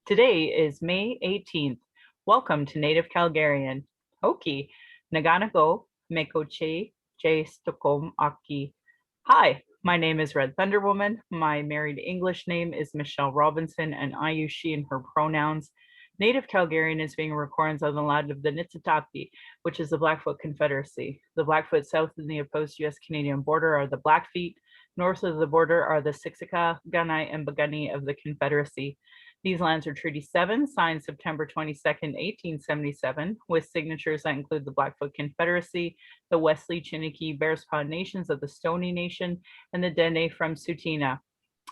Today is May 18th. Welcome to Native Calgarian. Hoki, Naganago, Mekoche, J Stokom Aki. Hi, my name is Red Thunder Woman. My married English name is Michelle Robinson, and I use she and her pronouns. Native Calgarian is being recorded on the land of the Niitsitapi, which is the Blackfoot Confederacy. The Blackfoot south of the opposed US-Canadian border are the Blackfeet. North of the border are the Siksika, Gunai, and Bagani of the Confederacy. These lands are Treaty 7, signed September 22nd, 1877, with signatures that include the Blackfoot Confederacy, the Wesley, Chiniki, Bearspaw Nations of the Stoney Nation, and the Dene from Tsuut'ina.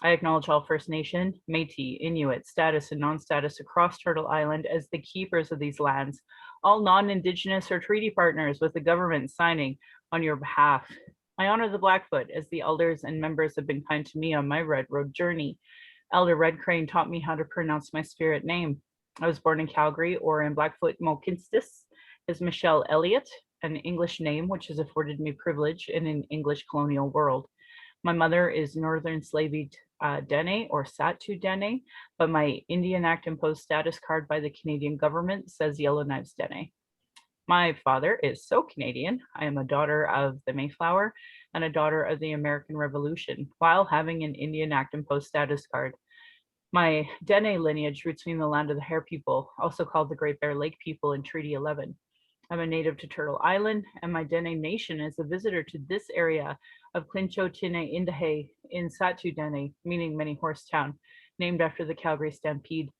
I acknowledge all First Nation, Métis, Inuit, status and non-status across Turtle Island as the keepers of these lands, all non-Indigenous or treaty partners with the government signing on your behalf. I honor the Blackfoot as the elders and members have been kind to me on my Red Road journey. Elder Red Crane taught me how to pronounce my spirit name. I was born in Calgary, or in Blackfoot Mohkinstsis is Michelle Elliott, an English name which has afforded me privilege in an English colonial world. My mother is Northern Slavey Dene or Satu Dene, but my Indian Act imposed status card by the Canadian government says Yellowknives Dene. My father is so Canadian. I am a daughter of the Mayflower and a daughter of the American Revolution, while having an Indian Act imposed status card. My Dene lineage roots me in the land of the Hare people, also called the Great Bear Lake people in Treaty 11. I'm a native to Turtle Island, and my Dene Nation is a visitor to this area of Clincho Tine Indahe in Satu Dene, meaning many horse town, named after the Calgary Stampede.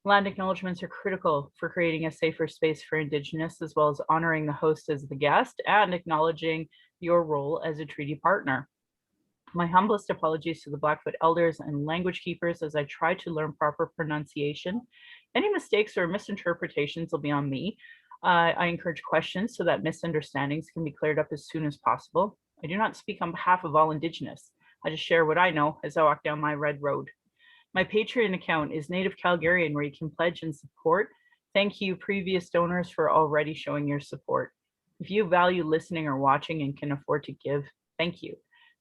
Land acknowledgements are critical for creating a safer space for Indigenous, as well as honoring the host as the guest and acknowledging your role as a treaty partner. My humblest apologies to the Blackfoot elders and language keepers as I try to learn proper pronunciation. Any mistakes or misinterpretations will be on me. I encourage questions so that misunderstandings can be cleared up as soon as possible. I do not speak on behalf of all Indigenous. I just share what I know as I walk down my red road. My Patreon account is Native Calgarian, where you can pledge and support. Thank you, previous donors, for already showing your support. If you value listening or watching and can afford to give, thank you.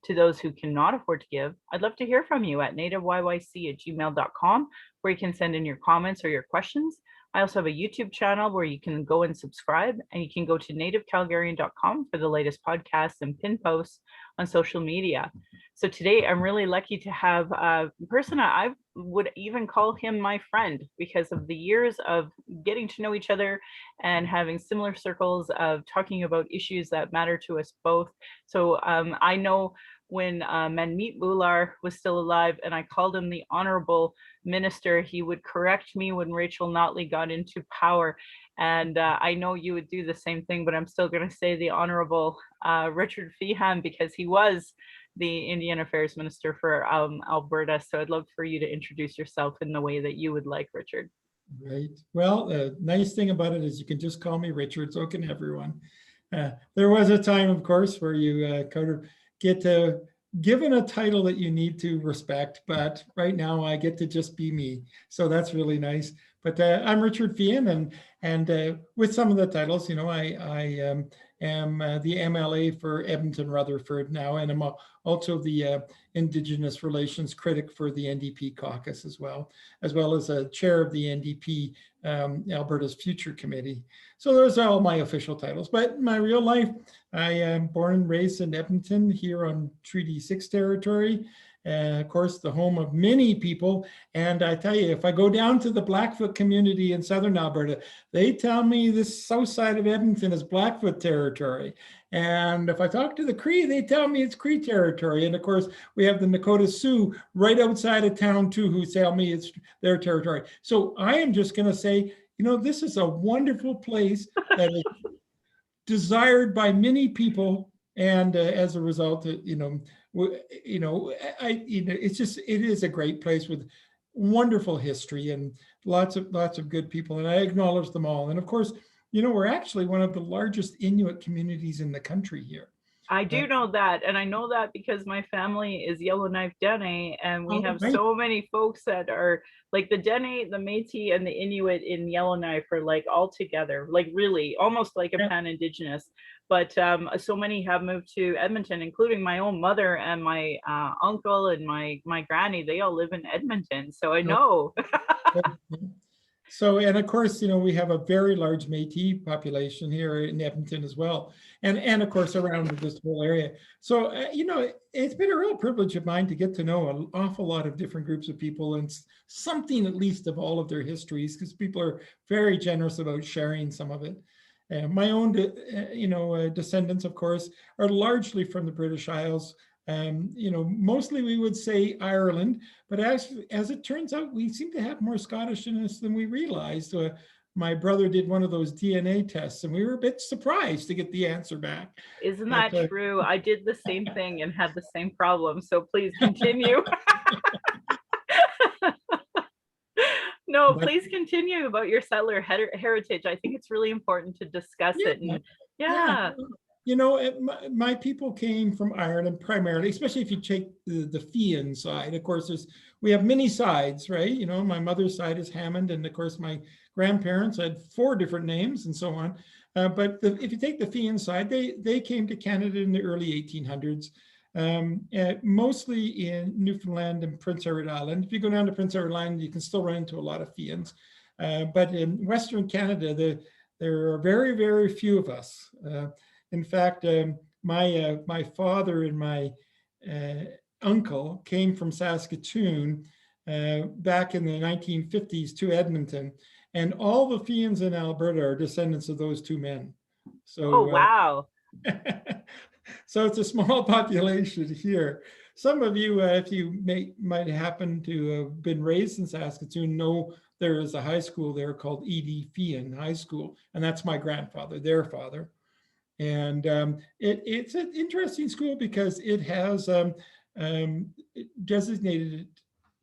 To those who cannot afford to give, I'd love to hear from you at nativeyyc@gmail.com, where you can send in your comments or your questions. I also have a YouTube channel where you can go and subscribe, and you can go to nativecalgarian.com for the latest podcasts and pin posts on social media. So today I'm really lucky to have a person I would even call him my friend because of the years of getting to know each other and having similar circles of talking about issues that matter to us both. So I know when Manmeet Bhullar was still alive and I called him the Honorable Minister, he would correct me when Rachel Notley got into power. And I know you would do the same thing, but I'm still going to say the Honorable Richard Feehan because he was the Indian Affairs Minister for Alberta. So I'd love for you to introduce yourself in the way that you would like, Richard. Right. Well, the nice thing about it is you can just call me Richard, so can everyone. There was a time, of course, where you kind of get given a title that you need to respect, but right now I get to just be me. So that's really nice. But I'm Richard Feehan, and with some of the titles, you know, I am the MLA for Edmonton-Rutherford now, and I'm also the Indigenous Relations Critic for the NDP caucus as well as a chair of the NDP Alberta's Future Committee. So those are all my official titles. But in my real life, I am born and raised in Edmonton here on Treaty 6 territory. Of course, the home of many people. And I tell you, if I go down to the Blackfoot community in Southern Alberta, they tell me this south side of Edmonton is Blackfoot territory. And if I talk to the Cree, they tell me it's Cree territory. And of course, we have the Nakota Sioux right outside of town too, who tell me it's their territory. So I am just going to say, you know, this is a wonderful place that is desired by many people. And as a result, it is a great place with wonderful history and lots of good people, and I acknowledge them all. And of course, you know, we're actually one of the largest Inuit communities in the country here. I do know that, and I know that because my family is Yellowknife Dene, and we have so many folks that are like the Dene, the Métis, and the Inuit in Yellowknife are like all together, like really almost like a pan-Indigenous. But so many have moved to Edmonton, including my own mother and my uncle and my granny. They all live in Edmonton, so I know. So, and of course, we have a very large Métis population here in Edmonton as well, and of course around this whole area. So, it's been a real privilege of mine to get to know an awful lot of different groups of people and something at least of all of their histories, because people are very generous about sharing some of it. My own, descendants, of course, are largely from the British Isles. Mostly we would say Ireland, but as it turns out, we seem to have more Scottish in us than we realized. My brother did one of those DNA tests, and we were a bit surprised to get the answer back. Isn't that true? I did the same thing and had the same problem. So please continue. No, please continue about your settler heritage. I think it's really important to discuss it. And yeah. My people came from Ireland primarily, especially if you take the Feehan side. Of course, we have many sides, right? My mother's side is Hammond, and of course, my grandparents had 4 different names and so on. But if you take the Feehan side, they came to Canada in the early 1800s, mostly in Newfoundland and Prince Edward Island. If you go down to Prince Edward Island, you can still run into a lot of Feehans. But in Western Canada, there are very, very few of us. In fact, my father and my uncle came from Saskatoon back in the 1950s to Edmonton, and all the Feehans in Alberta are descendants of those 2 men. So, oh, wow. So it's a small population here. Some of you, if you might happen to have been raised in Saskatoon, know there is a high school there called E.D. Feehan High School, and that's my grandfather, their father. And it's an interesting school because it has designated it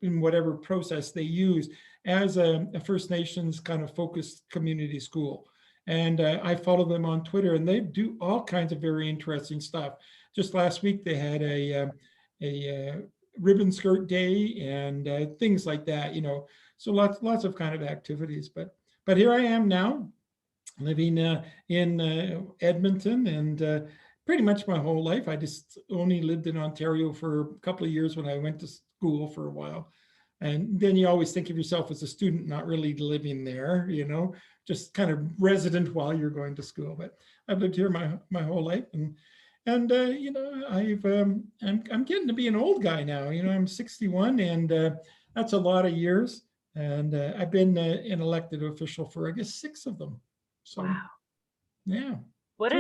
in whatever process they use as a First Nations kind of focused community school. And I follow them on Twitter, and they do all kinds of very interesting stuff. Just last week, they had a ribbon skirt day and things like that, so lots of kind of activities. But here I am now, living in Edmonton, and pretty much my whole life. I just only lived in Ontario for a couple of years when I went to school for a while. And then you always think of yourself as a student, not really living there, just kind of resident while you're going to school. But I've lived here my whole life, and I'm getting to be an old guy now. I'm 61, and that's a lot of years. And I've been an elected official for, I guess, 6 of them. So, wow. Yeah. What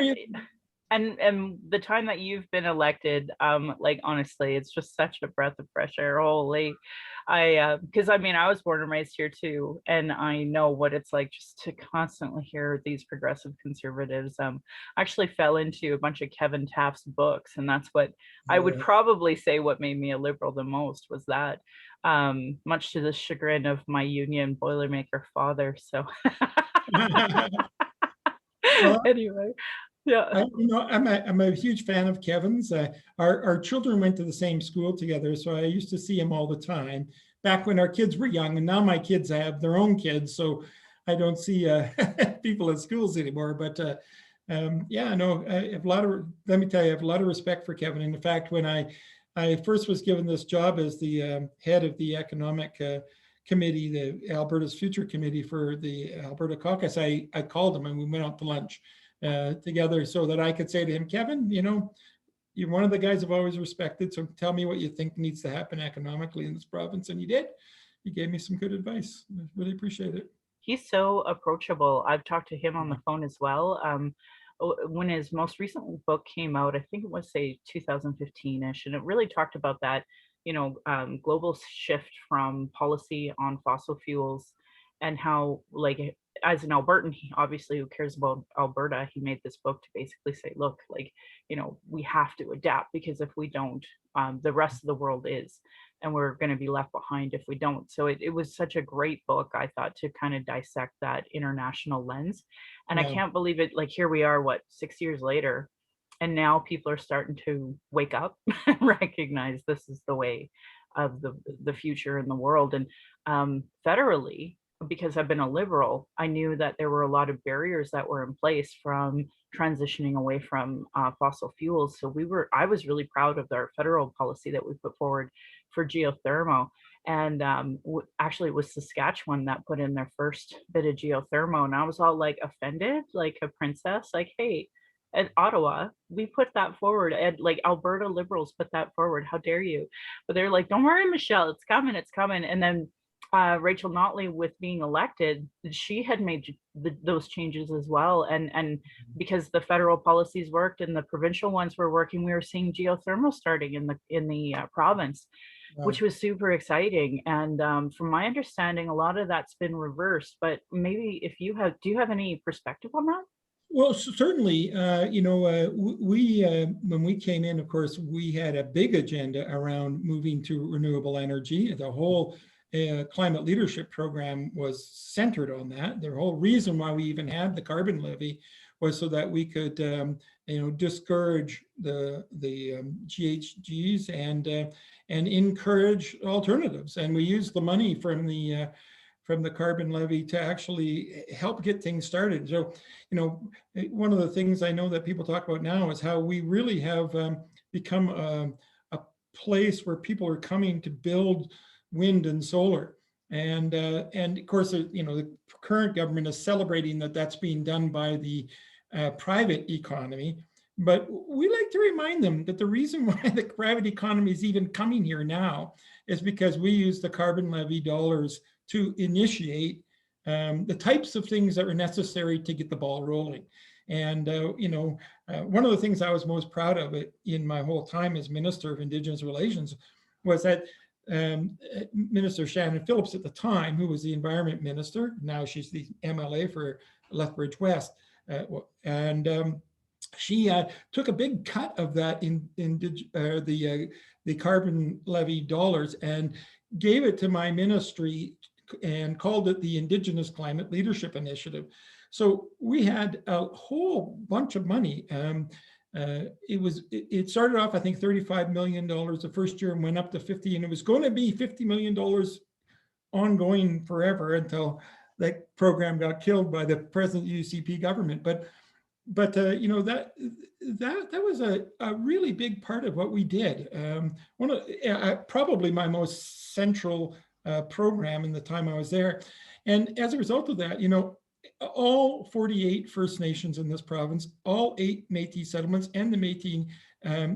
and the time that you've been elected, like, honestly, it's just such a breath of fresh air. Holy, because I was born and raised here too, and I know what it's like just to constantly hear these progressive conservatives. I actually fell into a bunch of Kevin Taft's books, and that's what I would probably say what made me a liberal the most was that, much to the chagrin of my union Boilermaker father. So Well, anyway. Yeah. I'm a huge fan of Kevin's. Our children went to the same school together, so I used to see him all the time back when our kids were young. And now my kids have their own kids, so I don't see people at schools anymore. But I have let me tell you, I have a lot of respect for Kevin. And in fact, when I first was given this job as the head of the economic committee, the Alberta's Future Committee for the Alberta Caucus, I called him and we went out to lunch together so that I could say to him, Kevin, you're one of the guys I've always respected. So tell me what you think needs to happen economically in this province. And he did. He gave me some good advice. I really appreciate it. He's so approachable. I've talked to him on the phone as well. When his most recent book came out, I think it was, say, 2015-ish, and it really talked about that, global shift from policy on fossil fuels, and how, like, as an Albertan, he obviously who cares about Alberta, he made this book to basically say, look, like, we have to adapt, because if we don't, the rest of the world is, and we're going to be left behind if we don't. So it was such a great book, I thought, to kind of dissect that international lens. And I can't believe it, like, here we are, 6 years later, and now people are starting to wake up and recognize this is the way of the future in the world. And federally, because I've been a liberal, I knew that there were a lot of barriers that were in place from transitioning away from fossil fuels. So I was really proud of our federal policy that we put forward for geothermal. And actually, it was Saskatchewan that put in their first bit of geothermal, and I was all like offended, like a princess, like, hey, at Ottawa, we put that forward, and like Alberta Liberals put that forward. How dare you? But they're like, don't worry, Michelle, it's coming, it's coming. And then Rachel Notley, with being elected, she had made those changes as well. And because the federal policies worked and the provincial ones were working, we were seeing geothermal starting in the province, which was super exciting. And from my understanding, a lot of that's been reversed. But maybe if you have, do you have any perspective on that? Well, certainly, we when we came in, of course, we had a big agenda around moving to renewable energy. The whole climate leadership program was centered on that. The whole reason why we even had the carbon levy was so that we could, discourage the GHGs and encourage alternatives. And we used the money from the carbon levy to actually help get things started. So, one of the things I know that people talk about now is how we really have become a place where people are coming to build wind and solar. And of course, the current government is celebrating that that's being done by the private economy. But we like to remind them that the reason why the private economy is even coming here now is because we use the carbon levy dollars to initiate the types of things that are necessary to get the ball rolling. And, one of the things I was most proud of it in my whole time as Minister of Indigenous Relations was that Minister Shannon Phillips at the time, who was the Environment Minister, now she's the MLA for Lethbridge West, she took a big cut of that the carbon levy dollars and gave it to my ministry and called it the Indigenous Climate Leadership Initiative. So we had a whole bunch of money. It started off, I think, $35 million the first year and went up to 50, and it was going to be $50 million ongoing forever until that program got killed by the present UCP government. But that was a really big part of what we did. One of probably my most central program in the time I was there. And as a result of that, all 48 First Nations in this province, all 8 Métis settlements and the Métis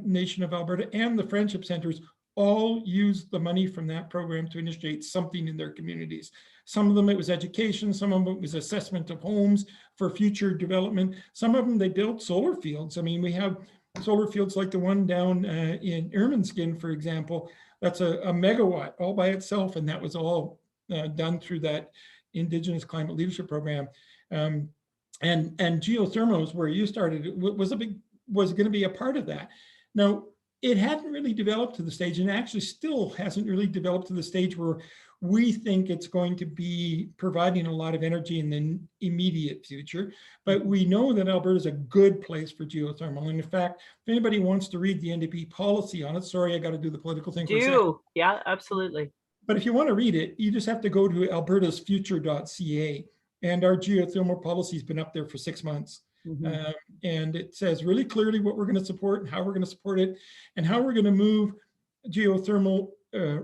Nation of Alberta and the Friendship Centers all used the money from that program to initiate something in their communities. Some of them it was education, some of them it was assessment of homes for future development. Some of them they built solar fields. I mean, we have solar fields like the one down in Ermineskin, for example. That's a megawatt all by itself, and that was all done through that Indigenous Climate Leadership Program. And geothermal, where you started, was going to be a part of that. Now, it hadn't really developed to the stage, and actually still hasn't really developed to the stage where we think it's going to be providing a lot of energy in the immediate future. But we know that Alberta is a good place for geothermal. And in fact, if anybody wants to read the NDP policy on it, sorry, I got to do the political thing for a second. Yeah, absolutely. But if you want to read it, you just have to go to albertasfuture.ca. And our geothermal policy has been up there for 6 months. Mm-hmm. And it says really clearly what we're going to support and how we're going to support it and how we're going to move geothermal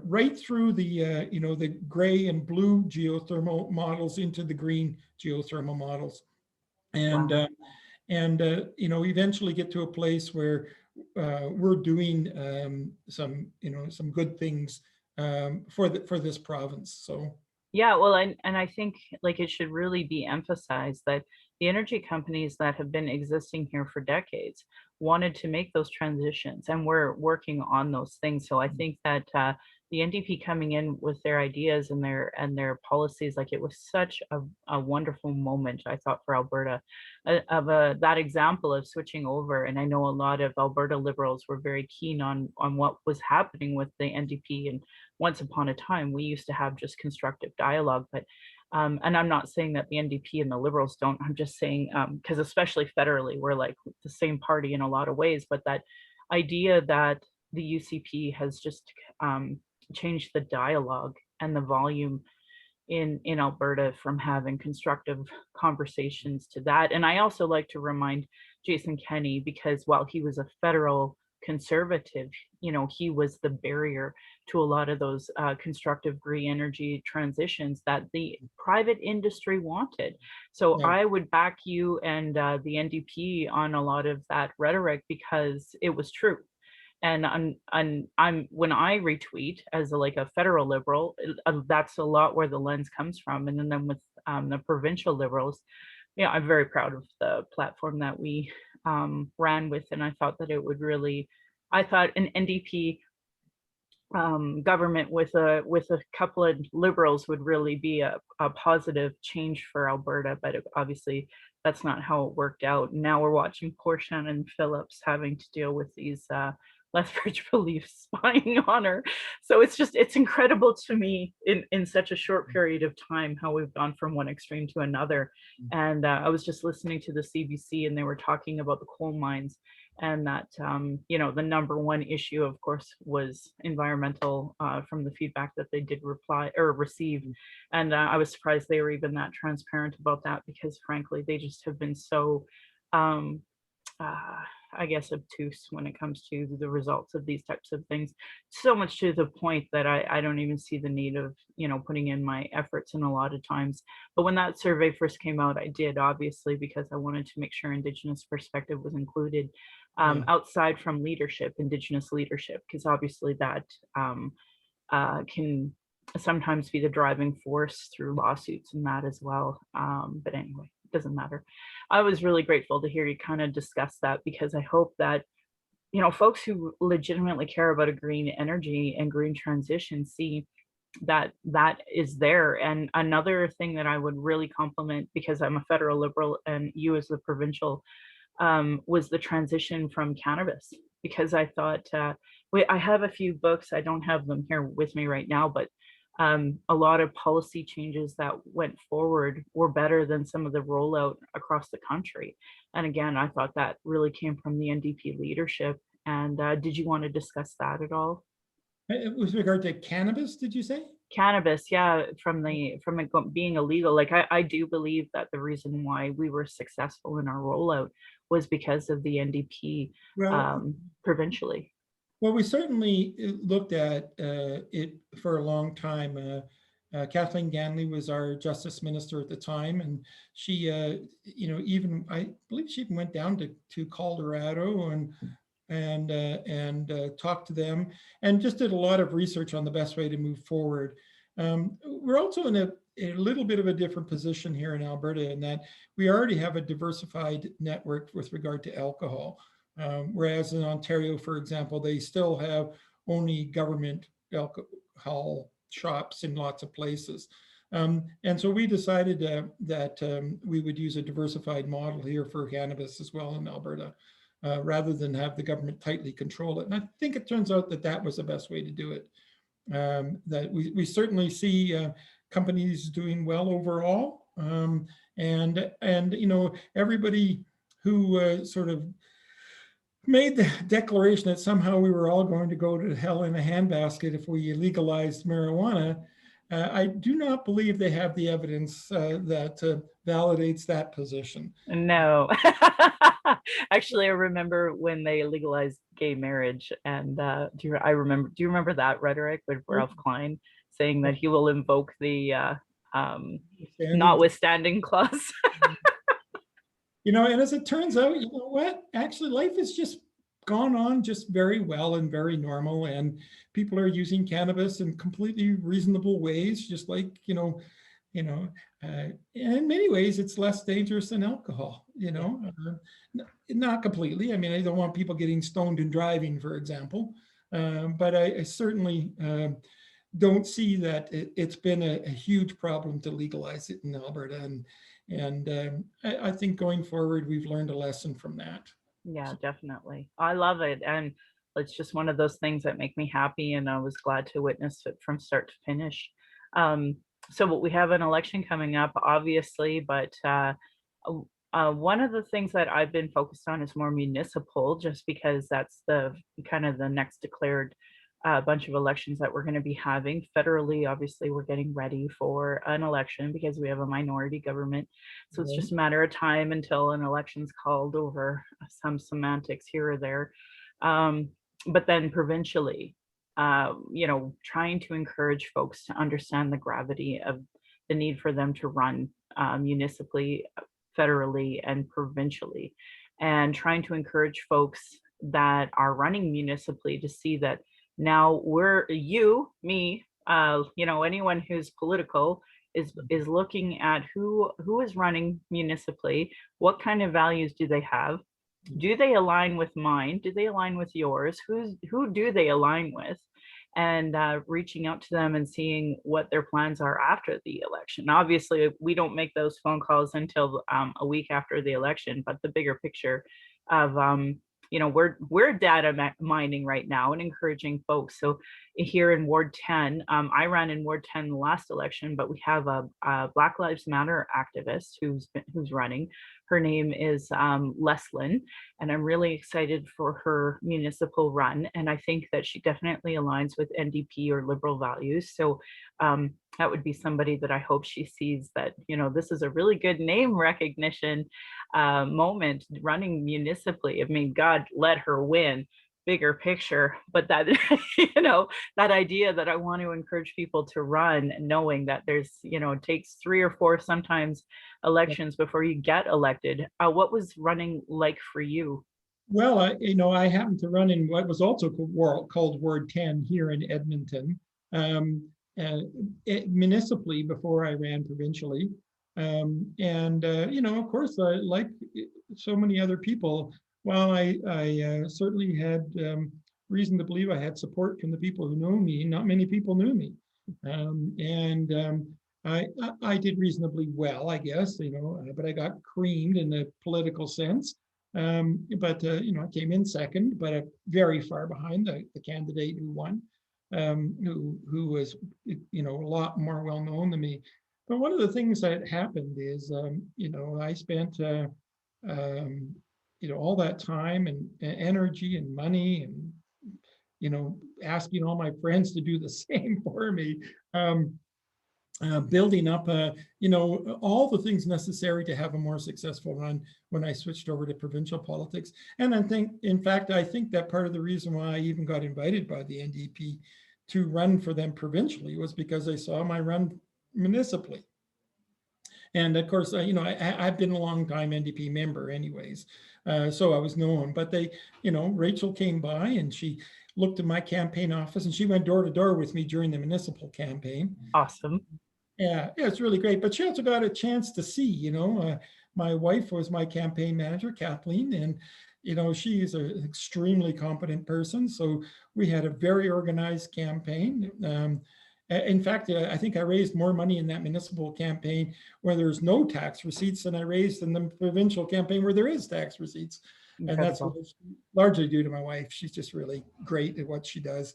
right through the gray and blue geothermal models into the green geothermal models. And, wow. Eventually get to a place where we're doing some good things for this province. So. Yeah, well, and I think like it should really be emphasized that the energy companies that have been existing here for decades wanted to make those transitions, and we're working on those things. So I think that the NDP coming in with their ideas and their policies, like it was such a wonderful moment, I thought, for Alberta, that example of switching over. And I know a lot of Alberta Liberals were very keen on what was happening with the NDP. And once upon a time, we used to have just constructive dialogue, but and I'm not saying that the NDP and the Liberals don't, I'm just saying, because especially federally, we're like the same party in a lot of ways, but that idea that the UCP has just changed the dialogue and the volume in Alberta from having constructive conversations to that. And I also like to remind Jason Kenney, because while he was a federal conservative, he was the barrier to a lot of those constructive green energy transitions that the private industry wanted. So Yeah. I would back you and the NDP on a lot of that rhetoric because it was true. And I'm when I retweet as a federal liberal, that's a lot where the lens comes from. And then with the provincial liberals, yeah, I'm very proud of the platform that we ran with, and I thought that it would really, I thought an NDP government with a couple of liberals would really be a positive change for Alberta, but obviously that's not how it worked out. Now we're watching poor Shannon Phillips having to deal with these Lethbridge beliefs spying on her. So it's incredible to me in such a short period of time how we've gone from one extreme to another. And I was just listening to the CBC and they were talking about the coal mines, and that the number one issue, of course, was environmental from the feedback that they did reply or receive. And I was surprised they were even that transparent about that, because frankly they just have been so I guess obtuse when it comes to the results of these types of things, so much to the point that I don't even see the need of putting in my efforts in a lot of times. But when that survey first came out, I did, obviously, because I wanted to make sure Indigenous perspective was included outside from leadership, Indigenous leadership, because obviously that can sometimes be the driving force through lawsuits and that as well. But anyway, it doesn't matter. I was really grateful to hear you kind of discuss that, because I hope that folks who legitimately care about a green energy and green transition see that that is there. And another thing that I would really compliment, because I'm a federal liberal and you as the provincial, was the transition from cannabis, because I thought I have a few books. I don't have them here with me right now, but a lot of policy changes that went forward were better than some of the rollout across the country. And again, I thought that really came from the NDP leadership. And did you want to discuss that at all? With regard to cannabis, did you say? Cannabis, yeah, from it being illegal. Like I do believe that the reason why we were successful in our rollout was because of the NDP Well, provincially. well, we certainly looked at it for a long time. Kathleen Ganley was our justice minister at the time, and she, even I believe she even went down to Colorado and talked to them, and just did a lot of research on the best way to move forward. We're also in a little bit of a different position here in Alberta, in that we already have a diversified network with regard to alcohol. Whereas in Ontario, for example, they still have only government alcohol shops in lots of places. And so we decided that we would use a diversified model here for cannabis as well in Alberta, rather than have the government tightly control it. And I think it turns out that that was the best way to do it. That we certainly see companies doing well overall. And everybody who sort of made the declaration that somehow we were all going to go to hell in a handbasket if we legalized marijuana, I do not believe they have the evidence that validates that position. No. Actually, I remember when they legalized gay marriage, and do you remember that rhetoric with Ralph Klein saying that he will invoke the notwithstanding clause? And as it turns out, you know what? Actually, life has just gone on just very well and very normal, and people are using cannabis in completely reasonable ways, just like, and in many ways, it's less dangerous than alcohol, not completely. I mean, I don't want people getting stoned and driving, for example, but I certainly don't see that it's been a huge problem to legalize it in Alberta. And I think going forward, we've learned a lesson from that. Yeah, definitely. I love it. And it's just one of those things that make me happy. And I was glad to witness it from start to finish. So we have an election coming up, obviously, but one of the things that I've been focused on is more municipal, just because that's the kind of the next declared bunch of elections that we're going to be having. Federally, obviously, we're getting ready for an election because we have a minority government. So it's just a matter of time until an election's called over some semantics here or there. but then provincially, trying to encourage folks to understand the gravity of the need for them to run municipally, federally, and provincially, and trying to encourage folks that are running municipally to see that now me, anyone who's political is looking at who is running municipally, what kind of values do they have, do they align with mine, do they align with yours, who do they align with, and reaching out to them and seeing what their plans are after the election. Obviously, we don't make those phone calls until a week after the election, but the bigger picture of we're data mining right now and encouraging folks. So here in Ward 10, I ran in Ward 10 the last election, but we have a Black Lives Matter activist who's running. Her name is Leslyn, and I'm really excited for her municipal run. And I think that she definitely aligns with NDP or Liberal values. So that would be somebody that I hope she sees that, this is a really good name recognition moment running municipally. I mean, God, let her win, bigger picture, but that that idea that I want to encourage people to run, knowing that there's it takes 3 or 4 sometimes elections before you get elected. What was running like for you? Well, I happened to run in what was also called Ward 10 here in Edmonton, municipally before I ran provincially. Of course, like so many other people, while I certainly had reason to believe I had support from the people who know me, not many people knew me. I did reasonably well, I guess, but I got creamed in the political sense. I came in second, but very far behind the candidate who won, who was, a lot more well known than me. But one of the things that happened is, I spent, all that time and energy and money and, asking all my friends to do the same for me. Building up, all the things necessary to have a more successful run when I switched over to provincial politics. And I think that part of the reason why I even got invited by the NDP to run for them provincially was because they saw my run municipally. And of course, I've been a long time NDP member anyways, so I was known. But Rachel came by and she looked at my campaign office and she went door to door with me during the municipal campaign. Awesome. Yeah, it's really great. But she also got a chance to see, my wife was my campaign manager, Kathleen, and she is an extremely competent person. So we had a very organized campaign. In fact, I think I raised more money in that municipal campaign where there's no tax receipts than I raised in the provincial campaign where there is tax receipts. Incredible. And that's largely due to my wife. She's just really great at what she does.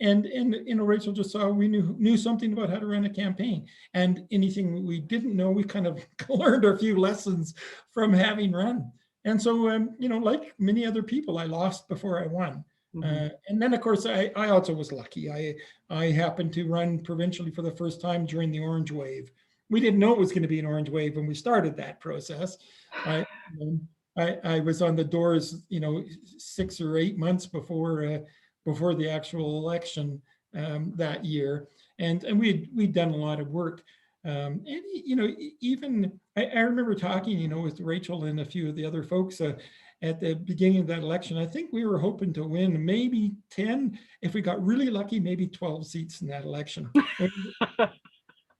Rachel just saw we knew something about how to run a campaign, and anything we didn't know, we kind of learned a few lessons from having run. And so, like many other people, I lost before I won. Mm-hmm. And then, of course, I also was lucky. I happened to run provincially for the first time during the Orange Wave. We didn't know it was going to be an Orange Wave when we started that process. I was on the doors, 6 or 8 months before the actual election that year, and we'd done a lot of work. Even I remember talking, with Rachel and a few of the other folks at the beginning of that election. I think we were hoping to win maybe 10, if we got really lucky, maybe 12 seats in that election.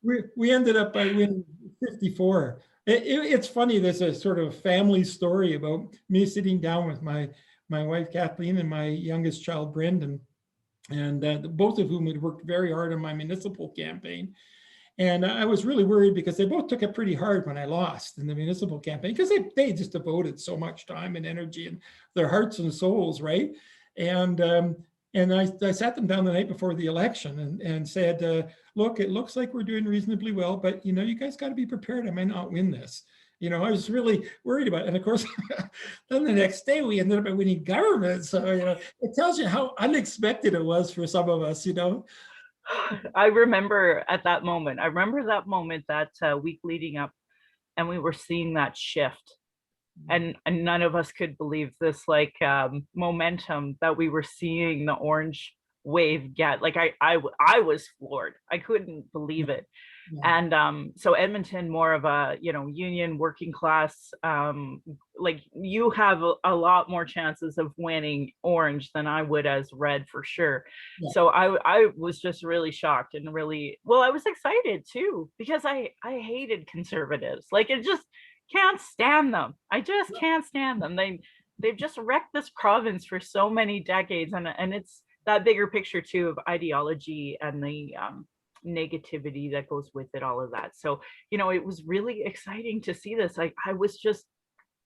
we ended up by winning 54. It's funny, there's a sort of family story about me sitting down with my wife Kathleen and my youngest child Brendan, and both of whom had worked very hard on my municipal campaign. And I was really worried because they both took it pretty hard when I lost in the municipal campaign, because they just devoted so much time and energy and their hearts and souls, right? And I sat them down the night before the election and said, look, it looks like we're doing reasonably well, but you guys got to be prepared. I might not win this. I was really worried about it. And of course, then the next day we ended up winning government. So, it tells you how unexpected it was for some of us, I remember that moment, that week leading up, and we were seeing that shift and none of us could believe this like momentum that we were seeing the orange wave get. Like I was floored. I couldn't believe it. Yeah. And so Edmonton, more of a, you know, union working class, like you have a lot more chances of winning orange than I would as red for sure. Yeah. So I was just really shocked and really, well, I was excited too, because I hated conservatives. Like it just can't stand them. I just can't stand them. They've just wrecked this province for so many decades, and it's that bigger picture too of ideology and the negativity that goes with it, all of that. So, you know, it was really exciting to see this. Like I was just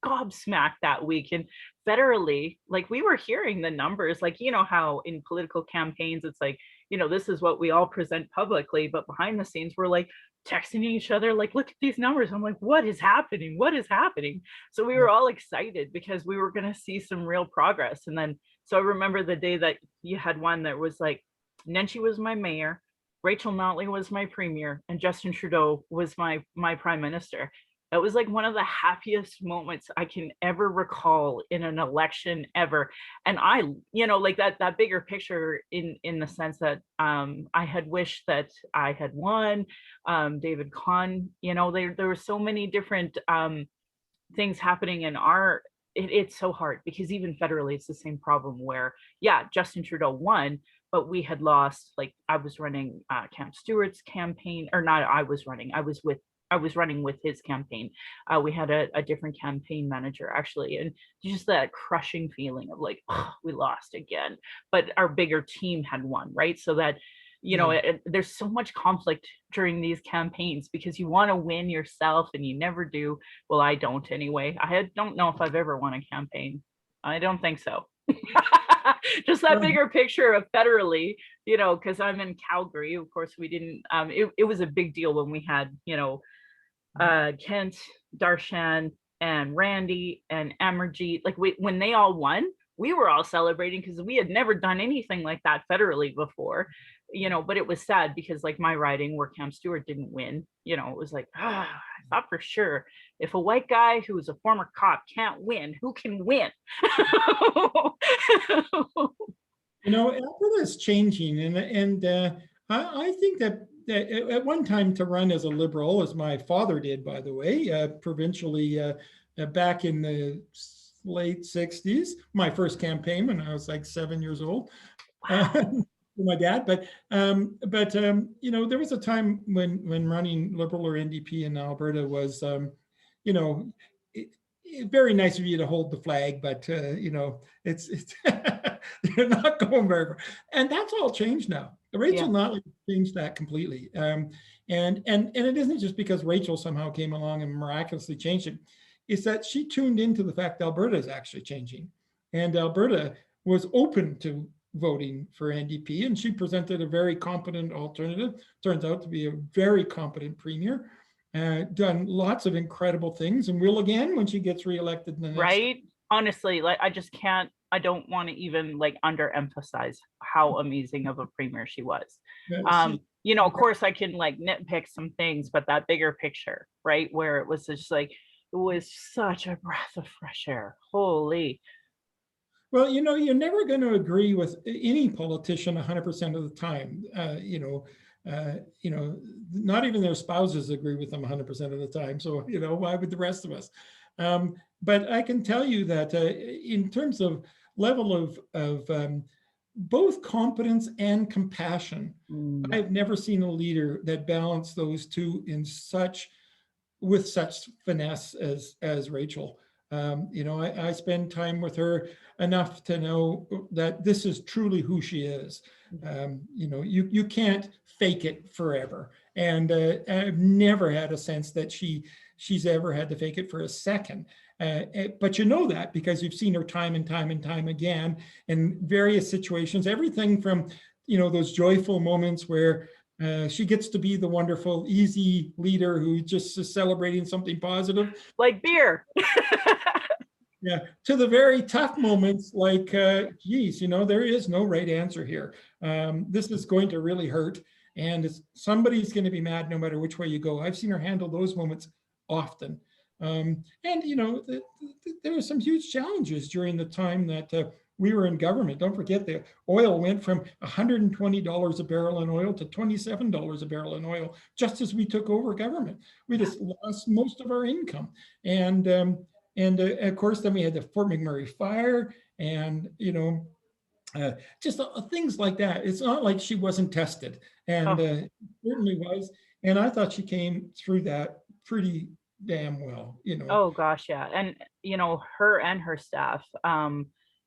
gobsmacked that week. And federally, like we were hearing the numbers, like, you know, how in political campaigns, it's like, you know, this is what we all present publicly, but behind the scenes, we're like texting each other, like, look at these numbers. I'm like, what is happening? What is happening? So we were all excited because we were going to see some real progress. And then, so I remember the day that you had one that was like, Nenshi was my mayor, Rachel Notley was my premier, and Justin Trudeau was my prime minister. That was like one of the happiest moments I can ever recall in an election ever. And I, you know, like that bigger picture in the sense that I had wished that I had won. David Kahn, you know, there were so many different things happening in our, it's so hard because even federally, it's the same problem where, yeah, Justin Trudeau won, but we had lost, like I was running Camp Stewart's campaign, or not I was running, I was running with his campaign. We had a different campaign manager actually, and just that crushing feeling of like, oh, we lost again, but our bigger team had won, right? So that, you know, there's so much conflict during these campaigns because you want to win yourself and you never do. Well, I don't anyway. I don't know if I've ever won a campaign. I don't think so. Just that bigger picture of federally, you know, because I'm in Calgary. Of course, we didn't, it was a big deal when we had, you know, Kent, Darshan, and Randy and Amarjeet, like when they all won, we were all celebrating because we had never done anything like that federally before, you know, but it was sad because like my riding where Cam Stewart didn't win, you know, it was like, I thought for sure if a white guy who was a former cop can't win, who can win? You know, Alberta is changing, and I think that at one time to run as a Liberal, as my father did, by the way, provincially back in the late 60s, my first campaign when I was like 7 years old. Wow. My dad, but you know, there was a time when running Liberal or NDP in Alberta was, you know, very nice of you to hold the flag, but you know, it's you're not going very far, and that's all changed now. Rachel Notley changed that completely, and it isn't just because Rachel somehow came along and miraculously changed it. It's that she tuned into the fact that Alberta is actually changing, and Alberta was open to voting for NDP, and she presented a very competent alternative. Turns out to be a very competent premier. Done lots of incredible things, and will again when she gets reelected in the next. Right? Honestly, like I just can't. I don't want to even like underemphasize how amazing of a premier she was. You know, of course, I can like nitpick some things, but that bigger picture, right, where it was just like it was such a breath of fresh air. Holy. Well, you know, you're never going to agree with any politician 100% of the time. You know, not even their spouses agree with them 100% of the time. So, you know, why would the rest of us? But I can tell you that in terms of level of both competence and compassion, I've never seen a leader that balanced those two with such finesse as Rachel. You know, I spend time with her enough to know that this is truly who she is. You know, you can't fake it forever. And I've never had a sense that she's ever had to fake it for a second. But you know that because you've seen her time and time and time again in various situations, everything from, you know, those joyful moments where she gets to be the wonderful, easy leader who just is celebrating something positive. Like beer. Yeah, to the very tough moments like, geez, you know, there is no right answer here. This is going to really hurt. And somebody's going to be mad no matter which way you go. I've seen her handle those moments often. And, you know, there were some huge challenges during the time that we were in government. Don't forget the oil went from $120 a barrel in oil to $27 a barrel in oil just as we took over government. We just lost most of our income. And of course, then we had the Fort McMurray fire and, you know, just things like that. It's not like she wasn't tested, and Oh, certainly was. And I thought she came through that pretty damn well, you know. oh gosh, yeah. And you know, her and her staff.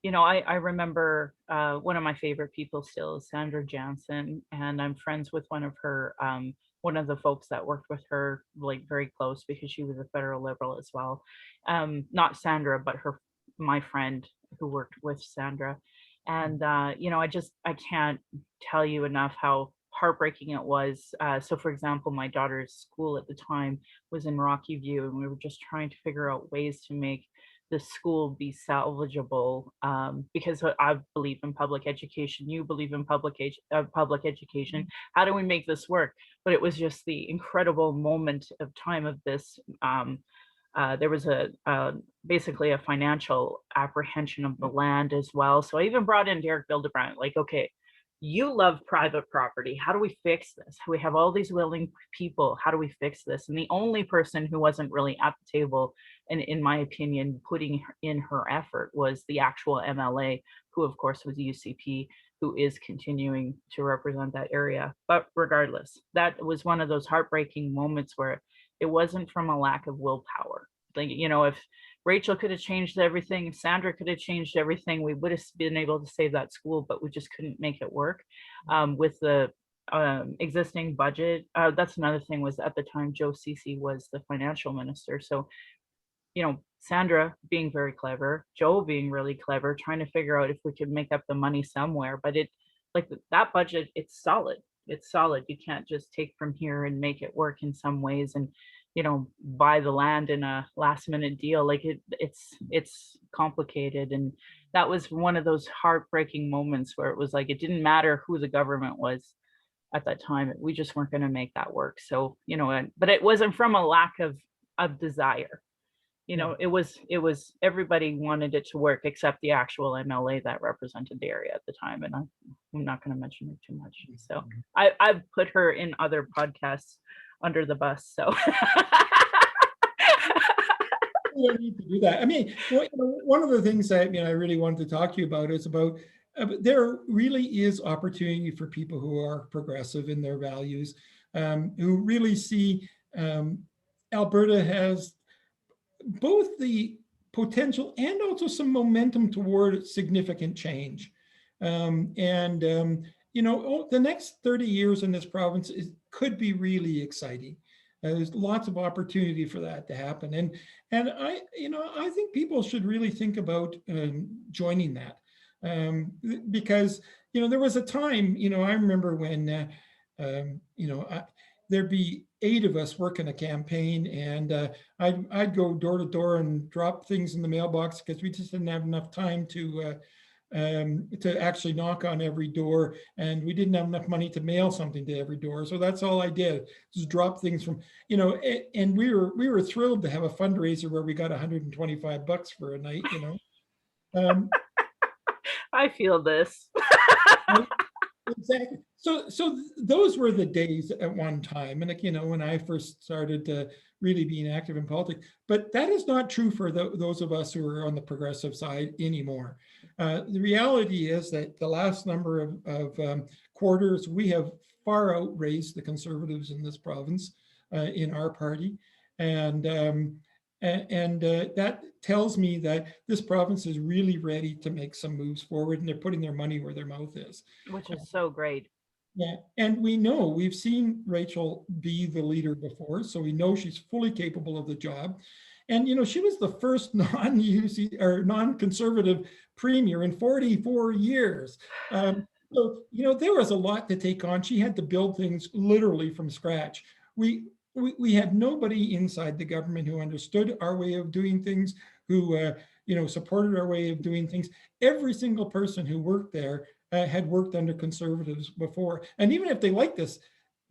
You know, I remember one of my favorite people still is Sandra Jansen, and I'm friends with one of the folks that worked with her like very close because she was a federal liberal as well. Not Sandra, but my friend who worked with Sandra. And you know, I can't tell you enough how heartbreaking it was. So for example, my daughter's school at the time was in Rocky View, and we were just trying to figure out ways to make the school be salvageable, because I believe in public education. You believe in public education. How do we make this work? But it was just the incredible moment of time of this. There was basically a financial apprehension of the land as well. So I even brought in Derek Bildebrand, like, okay, you love private property. How do we fix this? We have all these willing people. How do we fix this? And the only person who wasn't really at the table, and in my opinion, putting in her effort was the actual MLA, who of course was UCP, who is continuing to represent that area. But regardless, that was one of those heartbreaking moments where it wasn't from a lack of willpower. Like, you know, if Rachel could have changed everything, if Sandra could have changed everything, we would have been able to save that school, but we just couldn't make it work with the existing budget. That's another thing, was at the time Joe Cece was the financial minister. So, you know, Sandra being very clever, Joe being really clever, trying to figure out if we could make up the money somewhere. But it, like that budget, it's solid. It's solid. You can't just take from here and make it work in some ways, and you know, buy the land in a last minute deal. Like it's complicated. And that was one of those heartbreaking moments where it was like it didn't matter who the government was at that time. We just weren't going to make that work. So, you know, but it wasn't from a lack of desire. You Yeah. know, it was everybody wanted it to work except the actual MLA that represented the area at the time. And I'm not going to mention her too much. So I've put her in other podcasts under the bus. So You don't need to do that. I mean, one of the things that I really wanted to talk to you about is about there really is opportunity for people who are progressive in their values, who really see Alberta has both the potential and also some momentum toward significant change. You know, the next 30 years in this province could be really exciting. There's lots of opportunity for that to happen, and I think people should really think about joining that, because there was a time, I remember when there'd be 8 of us working a campaign, and I'd go door to door and drop things in the mailbox because we just didn't have enough time to actually knock on every door, and we didn't have enough money to mail something to every door. So that's all I did, just drop things from, and we were thrilled to have a fundraiser where we got $125 for a night. I feel this. Exactly. So those were the days at one time, and when I first started really being active in politics. But that is not true for those of us who are on the progressive side anymore. The reality is that the last number of quarters, we have far outraised the Conservatives in this province, in our party, and that tells me that this province is really ready to make some moves forward, and they're putting their money where their mouth is. Which is so great. Yeah, and we've seen Rachel be the leader before, so we know she's fully capable of the job. And she was the first non-UC or non-conservative premier in 44 years. So there was a lot to take on. She had to build things literally from scratch. We had nobody inside the government who understood our way of doing things, who supported our way of doing things. Every single person who worked there had worked under Conservatives before, and even if they liked this,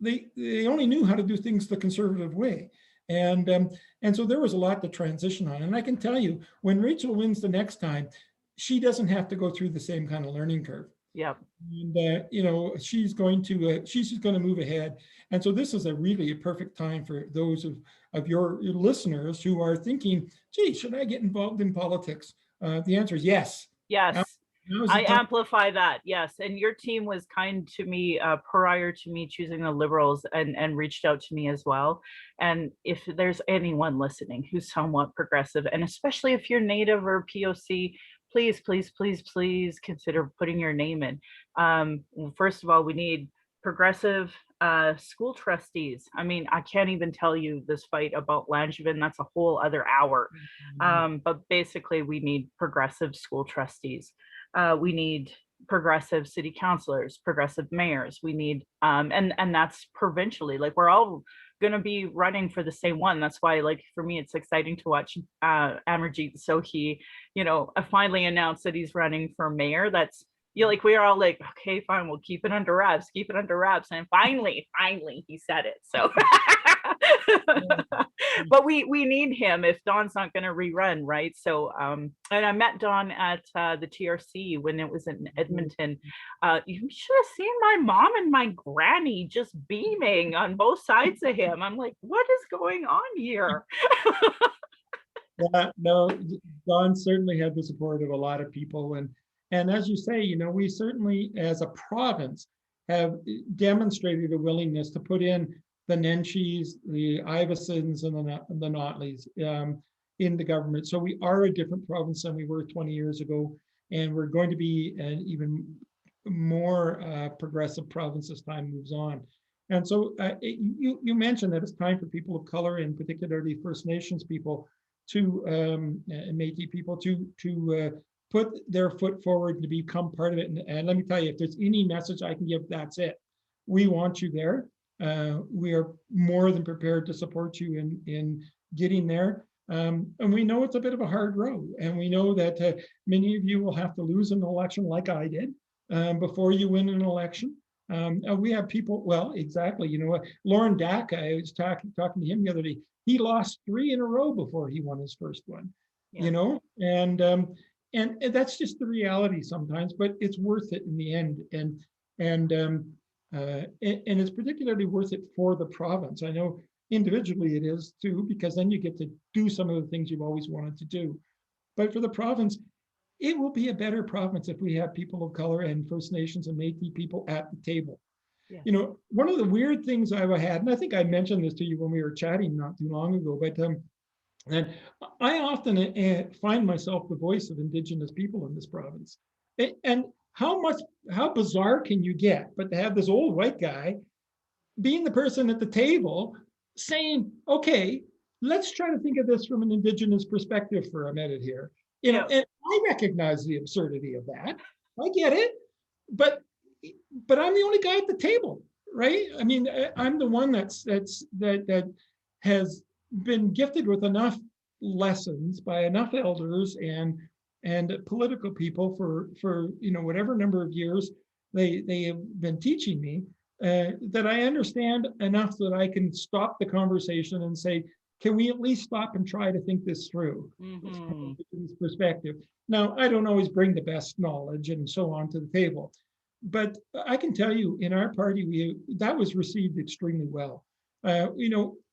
they only knew how to do things the Conservative way. And so there was a lot to transition on. And I can tell you, when Rachel wins the next time, she doesn't have to go through the same kind of learning curve. Yep. And she's just going to move ahead. And so this is a perfect time for those of your listeners who are thinking, gee, should I get involved in politics? The answer is yes. Yes. I amplify that. Yes. And your team was kind to me prior to me choosing the Liberals, and reached out to me as well. And if there's anyone listening who's somewhat progressive, and especially if you're Native or POC, please, please, please, please consider putting your name in. First of all, we need progressive school trustees. I mean, I can't even tell you this fight about Langevin. That's a whole other hour. But basically, we need progressive school trustees. We need progressive city councilors, progressive mayors. We need, and that's provincially. Like, we're all going to be running for the same one. That's why, like, for me, it's exciting to watch Amarjeet Sohi, finally announced that he's running for mayor. That's, like, we are all like, okay, fine, we'll keep it under wraps, and finally he said it. So but we need him if Don's not going to rerun, right? So and I met Don at the TRC when it was in Edmonton. You should have seen my mom and my granny just beaming on both sides of him. I'm like, what is going on here? Yeah, no, Don certainly had the support of a lot of people. And as you say, we certainly, as a province, have demonstrated a willingness to put in the Nenshis, the Ivesons, and the Notleys in the government. So we are a different province than we were 20 years ago, and we're going to be an even more progressive province as time moves on. And so you mentioned that it's time for people of color, and particularly First Nations people, and Métis people, to put their foot forward to become part of it. And let me tell you, if there's any message I can give, that's it. We want you there. We are more than prepared to support you in getting there. And we know it's a bit of a hard road. And we know that many of you will have to lose an election like I did before you win an election. We have people, well, exactly. Lauren Dack, I was talking to him the other day. He lost 3 in a row before he won his first one, yeah. And that's just the reality sometimes, but it's worth it in the end. And it's particularly worth it for the province. I know individually it is too, because then you get to do some of the things you've always wanted to do. But for the province, it will be a better province if we have people of color and First Nations and Métis people at the table. Yeah. One of the weird things I've had, and I think I mentioned this to you when we were chatting not too long ago, but and I often find myself the voice of Indigenous people in this province. And how bizarre can you get, but to have this old white guy being the person at the table saying, okay, let's try to think of this from an Indigenous perspective for a minute here. And I recognize the absurdity of that. I get it, but I'm the only guy at the table, right? I mean, I'm the one that has been gifted with enough lessons by enough elders and political people for whatever number of years they have been teaching me, that I understand enough that I can stop the conversation and say, can we at least stop and try to think this through from this perspective? Now, I don't always bring the best knowledge and so on to the table, but I can tell you in our party, that was received extremely well.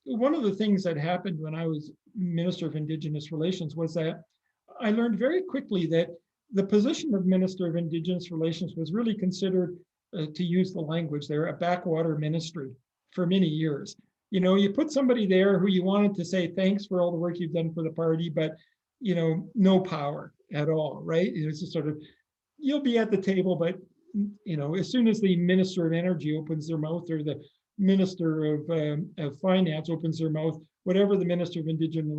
One of the things that happened when I was Minister of Indigenous Relations was that I learned very quickly that the position of Minister of Indigenous Relations was really considered, to use the language there, a backwater ministry for many years. You put somebody there who you wanted to say thanks for all the work you've done for the party, but no power at all, right? It's just sort of, you'll be at the table, but as soon as the Minister of Energy opens their mouth, or the Minister of Finance opens their mouth, whatever the Minister of Indigenous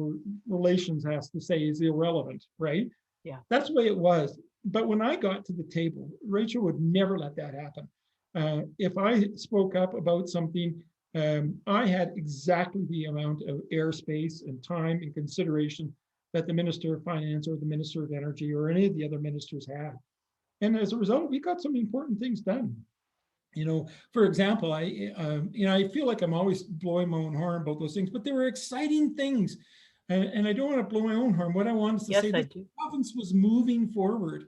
Relations has to say is irrelevant, right? Yeah, that's the way it was. But when I got to the table, Rachel would never let that happen. If I spoke up about something, I had exactly the amount of airspace and time and consideration that the Minister of Finance or the Minister of Energy or any of the other ministers had. And as a result, we got some important things done. For example, I feel like I'm always blowing my own horn about those things, but they were exciting things. And I don't want to blow my own horn. What I want is to say I this do. province was moving forward.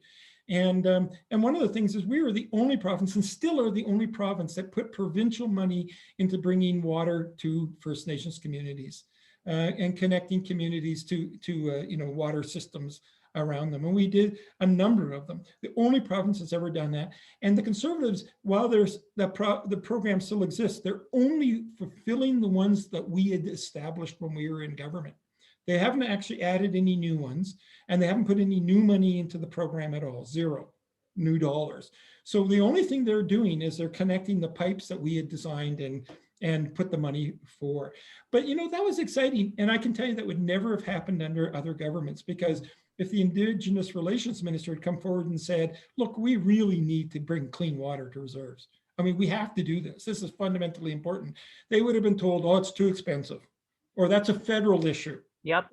And one of the things is we were the only province, and still are the only province, that put provincial money into bringing water to First Nations communities and connecting communities to water systems around them. And we did a number of them. The only province that's ever done that. And the Conservatives, while there's the program still exists, they're only fulfilling the ones that we had established when we were in government. They haven't actually added any new ones, and they haven't put any new money into the program at all, zero new dollars. So the only thing they're doing is they're connecting the pipes that we had designed and put the money for. But that was exciting. And I can tell you that would never have happened under other governments, because if the Indigenous Relations Minister had come forward and said, look, we really need to bring clean water to reserves. I mean, we have to do this. This is fundamentally important. They would have been told, oh, it's too expensive, or that's a federal issue. Yep.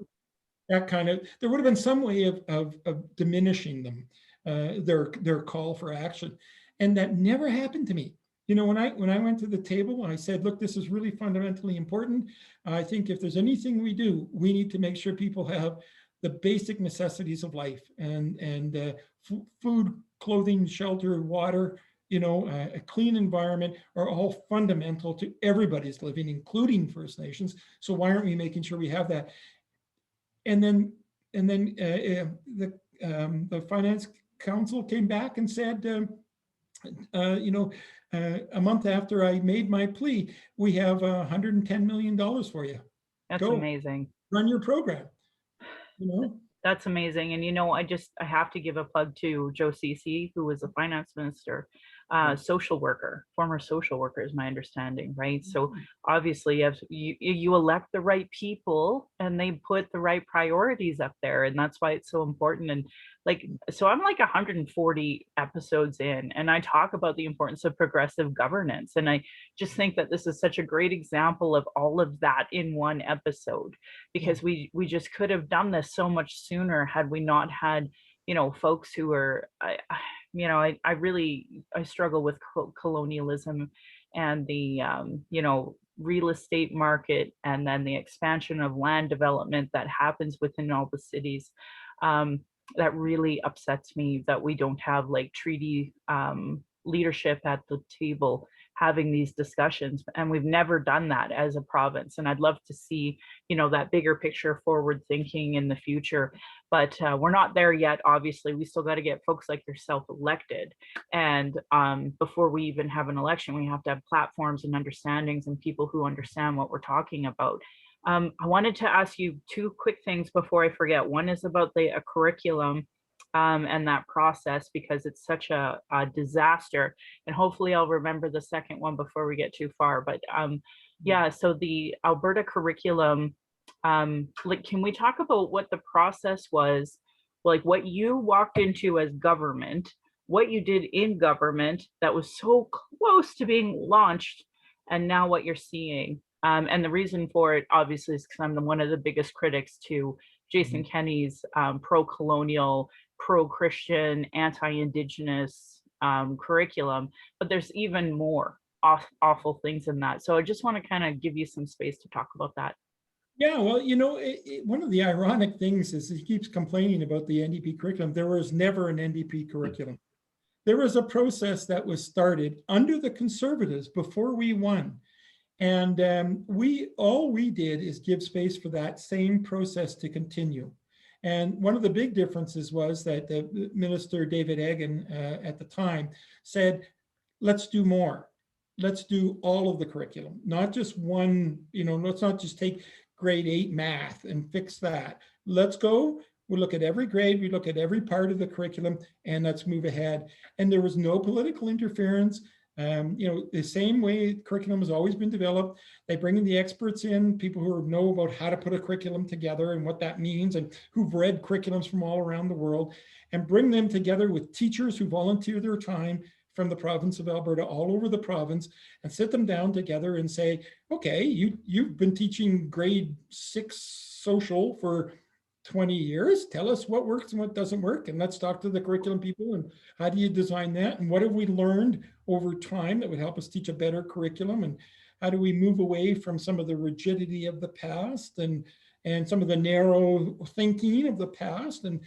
That kind of, there would have been some way of diminishing them, their call for action. And that never happened to me. When I went to the table, I said, look, this is really fundamentally important. I think if there's anything we do, we need to make sure people have the basic necessities of life, and food, clothing, shelter, water, a clean environment are all fundamental to everybody's living, including First Nations. So why aren't we making sure we have that? And then the Finance Council came back and said, a month after I made my plea, we have $110 million for you. That's Go amazing. Run your program. That's amazing. And I have to give a plug to Joe Ceci, who was the finance minister, social worker, former social worker is my understanding, right? So obviously you elect the right people, and they put the right priorities up there, and that's why it's so important. And so I'm like 140 episodes in, and I talk about the importance of progressive governance. And I just think that this is such a great example of all of that in one episode, because we just could have done this so much sooner had we not had, folks who are, I struggle with colonialism and the, real estate market, and then the expansion of land development that happens within all the cities. That really upsets me that we don't have treaty leadership at the table having these discussions, and we've never done that as a province. And I'd love to see that bigger picture, forward thinking in the future, but we're not there yet. Obviously, we still got to get folks like yourself elected, and before we even have an election, we have to have platforms and understandings and people who understand what we're talking about. I wanted to ask you two quick things before I forget. One is about the curriculum and that process, because it's such a disaster. And hopefully I'll remember the second one before we get too far. But yeah, so the Alberta curriculum, can we talk about what the process was, what you walked into as government, what you did in government that was so close to being launched, and now what you're seeing? And the reason for it, obviously, is because I'm one of the biggest critics to Jason Kenney's pro-colonial, pro-Christian, anti-Indigenous curriculum. But there's even more awful things in that. So I just want to kind of give you some space to talk about that. Yeah, well, one of the ironic things is he keeps complaining about the NDP curriculum. There was never an NDP curriculum. There was a process that was started under the Conservatives before we won. And all we did is give space for that same process to continue. And one of the big differences was that the Minister David Eggen at the time said, let's do more. Let's do all of the curriculum, not just one, let's not just take grade 8 math and fix that. Let's go, we look at every grade, we look at every part of the curriculum, and let's move ahead. And there was no political interference. The same way curriculum has always been developed. They bring in the experts in, people who know about how to put a curriculum together and what that means, and who've read curriculums from all around the world, and bring them together with teachers who volunteer their time from the province of Alberta, all over the province, and sit them down together and say, okay, you've been teaching grade 6 social for 20 years. Tell us what works and what doesn't work. And let's talk to the curriculum people and how do you design that? And what have we learned over time that would help us teach a better curriculum? And how do we move away from some of the rigidity of the past and some of the narrow thinking of the past and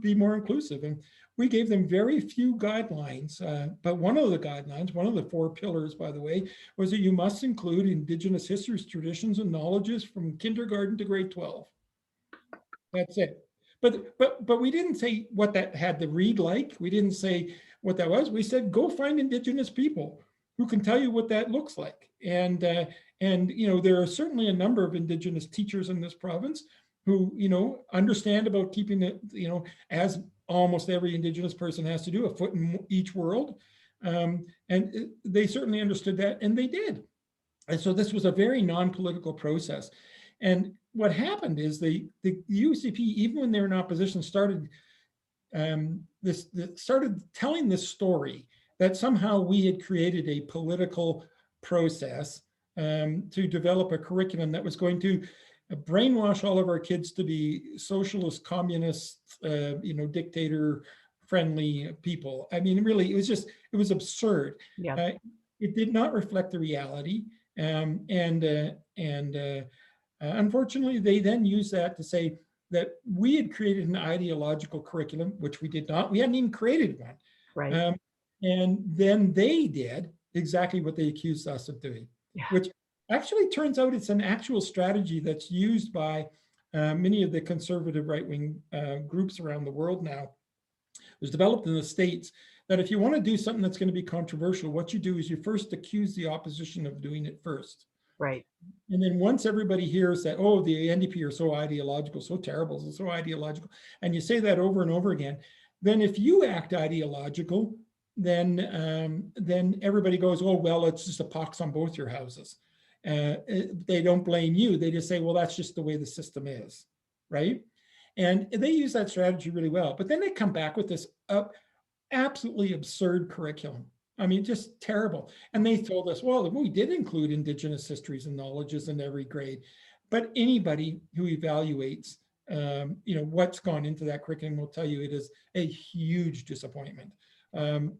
be more inclusive? And we gave them very few guidelines, but one of the guidelines, one of the 4 pillars, by the way, was that you must include Indigenous histories, traditions, and knowledges from kindergarten to grade 12. That's it. But we didn't say what that had to read like. We didn't say what that was. We said, go find Indigenous people who can tell you what that looks like. And there are certainly a number of Indigenous teachers in this province who, understand about keeping it, as almost every Indigenous person has to do, a foot in each world. And they certainly understood that, and they did. And so this was a very non-political process. And what happened is the UCP, even when they were in opposition, started telling this story that somehow we had created a political process to develop a curriculum that was going to brainwash all of our kids to be socialist, communist, dictator friendly people. I mean, really, it was absurd. Yeah. It did not reflect the reality. Unfortunately, they then used that to say that we had created an ideological curriculum, which we did not. We hadn't even created one. Right. And then they did exactly what they accused us of doing, which actually turns out it's an actual strategy that's used by many of the conservative right-wing groups around the world now. It was developed in the States that if you want to do something that's going to be controversial, what you do is you first accuse the opposition of doing it first. Right. And then once everybody hears that, oh, the NDP are so ideological, so terrible, so ideological, and you say that over and over again, then if you act ideological, then everybody goes, oh, well, it's just a pox on both your houses. They don't blame you. They just say, well, that's just the way the system is, right? And they use that strategy really well. But then they come back with this absolutely absurd curriculum. I mean, just terrible. And they told us, well, we did include Indigenous histories and knowledges in every grade. But anybody who evaluates, what's gone into that curriculum will tell you it is a huge disappointment.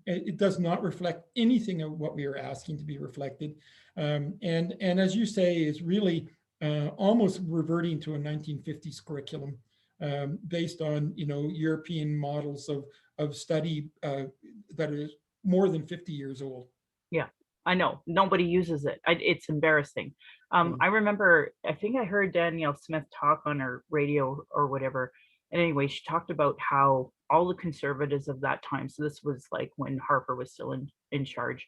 It does not reflect anything of what we are asking to be reflected. And as you say, is really almost reverting to a 1950s curriculum based on, European models of study that is more than 50 years old. Yeah, I know. Nobody uses it. It's embarrassing. I remember, I think I heard Danielle Smith talk on her radio or whatever. And anyway, she talked about how all the conservatives of that time, so this was like when Harper was still in charge,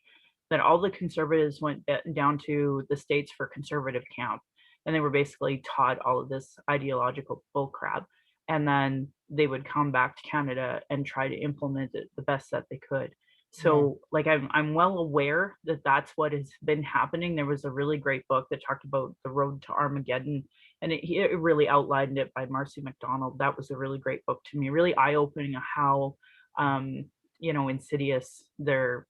that all the conservatives went down to the States for conservative camp. And they were basically taught all of this ideological bullcrap. And then they would come back to Canada and try to implement it the best that they could. So like I'm well aware that that's what has been happening. There was a really great book that talked about the road to Armageddon, and it really outlined it by Marcy McDonald. That was a really great book to me, really eye-opening how insidious their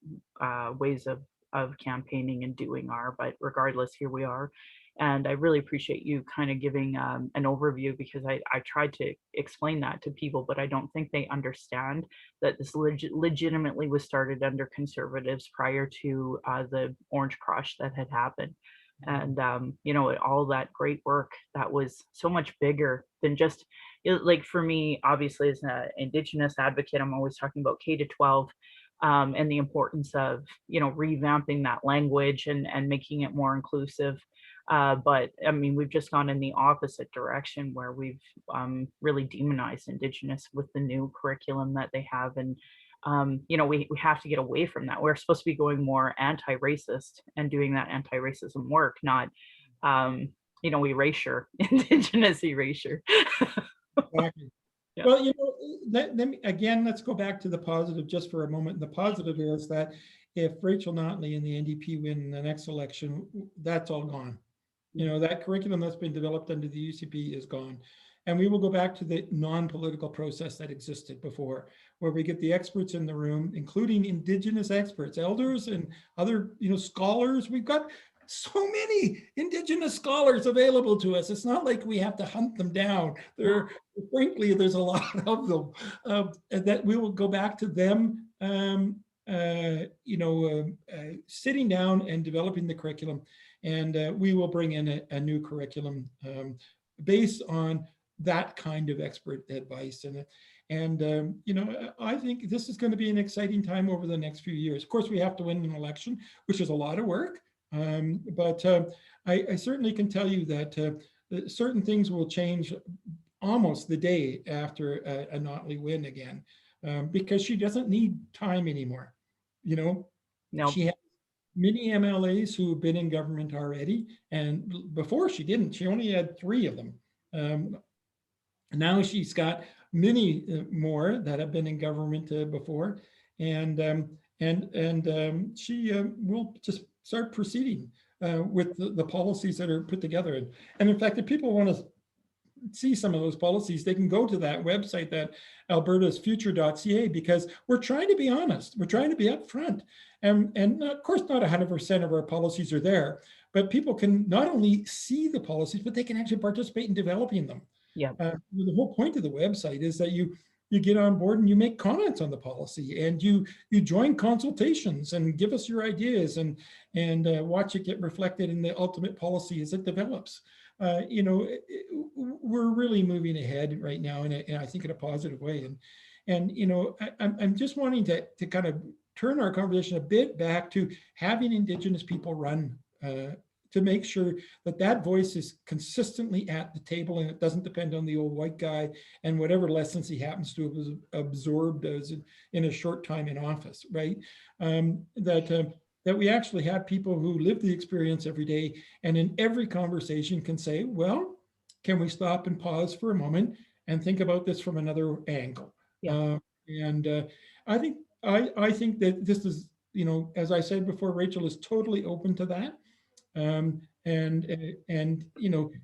ways of campaigning and doing are. But regardless, here we are. And I really appreciate you kind of giving an overview, because I tried to explain that to people, but I don't think they understand that this legitimately was started under conservatives prior to the Orange Crush that had happened. And, all that great work that was so much bigger than just, like for me, obviously as an Indigenous advocate, I'm always talking about K-12. And the importance of, revamping that language and making it more inclusive. But I mean, we've just gone in the opposite direction where we've really demonized Indigenous with the new curriculum that they have. And, we have to get away from that. We're supposed to be going more anti-racist and doing that anti-racism work, not, erasure, Indigenous erasure. Exactly. Yeah. Well, let me, again, let's go back to the positive just for a moment. The positive is that if Rachel Notley and the NDP win the next election, that's all gone. That curriculum that's been developed under the UCP is gone. And we will go back to the non-political process that existed before, where we get the experts in the room, including Indigenous experts, elders and other, scholars. We've got so many Indigenous scholars available to us. It's not like we have to hunt them down. Frankly, there's a lot of them that we will go back to them, sitting down and developing the curriculum. And we will bring in a new curriculum based on that kind of expert advice. I think this is going to be an exciting time over the next few years. Of course, we have to win an election, which is a lot of work. But I certainly can tell you that certain things will change almost the day after a Notley win again, because she doesn't need time anymore. No. She has many MLAs who have been in government already, and before she didn't. She only had 3 of them. Now she's got many more that have been in government before, and she will just start proceeding with the policies that are put together. And in fact, if people want to see some of those policies, they can go to that website, that albertasfuture.ca, because we're trying to be honest. We're trying to be upfront. And of course, not 100% of our policies are there, but people can not only see the policies, but they can actually participate in developing them. Yeah. The whole point of the website is that you get on board and you make comments on the policy, and you join consultations and give us your ideas, and watch it get reflected in the ultimate policy as it develops. We're really moving ahead right now, and I think in a positive way. I'm just wanting to kind of turn our conversation a bit back to having Indigenous people run, to make sure that voice is consistently at the table, and it doesn't depend on the old white guy and whatever lessons he happens to have absorbed as in a short time in office, right? That we actually have people who live the experience every day, and in every conversation can say, well, can we stop and pause for a moment and think about this from another angle? Yeah. I think that this is, as I said before, Rachel is totally open to that.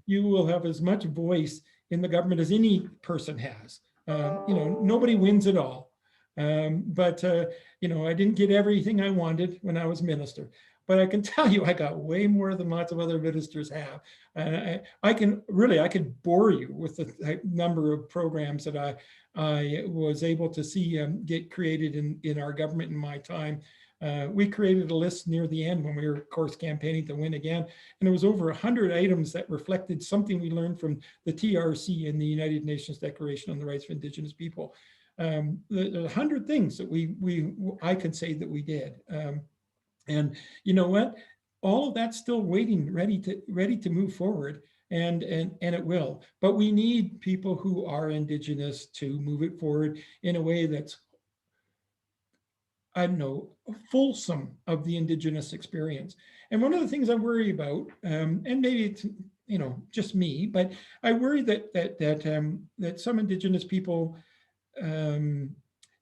You will have as much voice in the government as any person has. Nobody wins it all. But I didn't get everything I wanted when I was minister, but I can tell you I got way more than lots of other ministers have. I could bore you with the number of programs that I was able to see get created in our government in my time. We created a list near the end when we were, of course, campaigning to win again. And it was over 100 items that reflected something we learned from the TRC and the United Nations Declaration on the Rights of Indigenous People. There are 100 things that I could say that we did. And you know what? All of that's still waiting, ready to move forward. And it will. But we need people who are Indigenous to move it forward in a way that's, fulsome of the Indigenous experience. And one of the things I worry about, and maybe it's just me, but I worry that some Indigenous people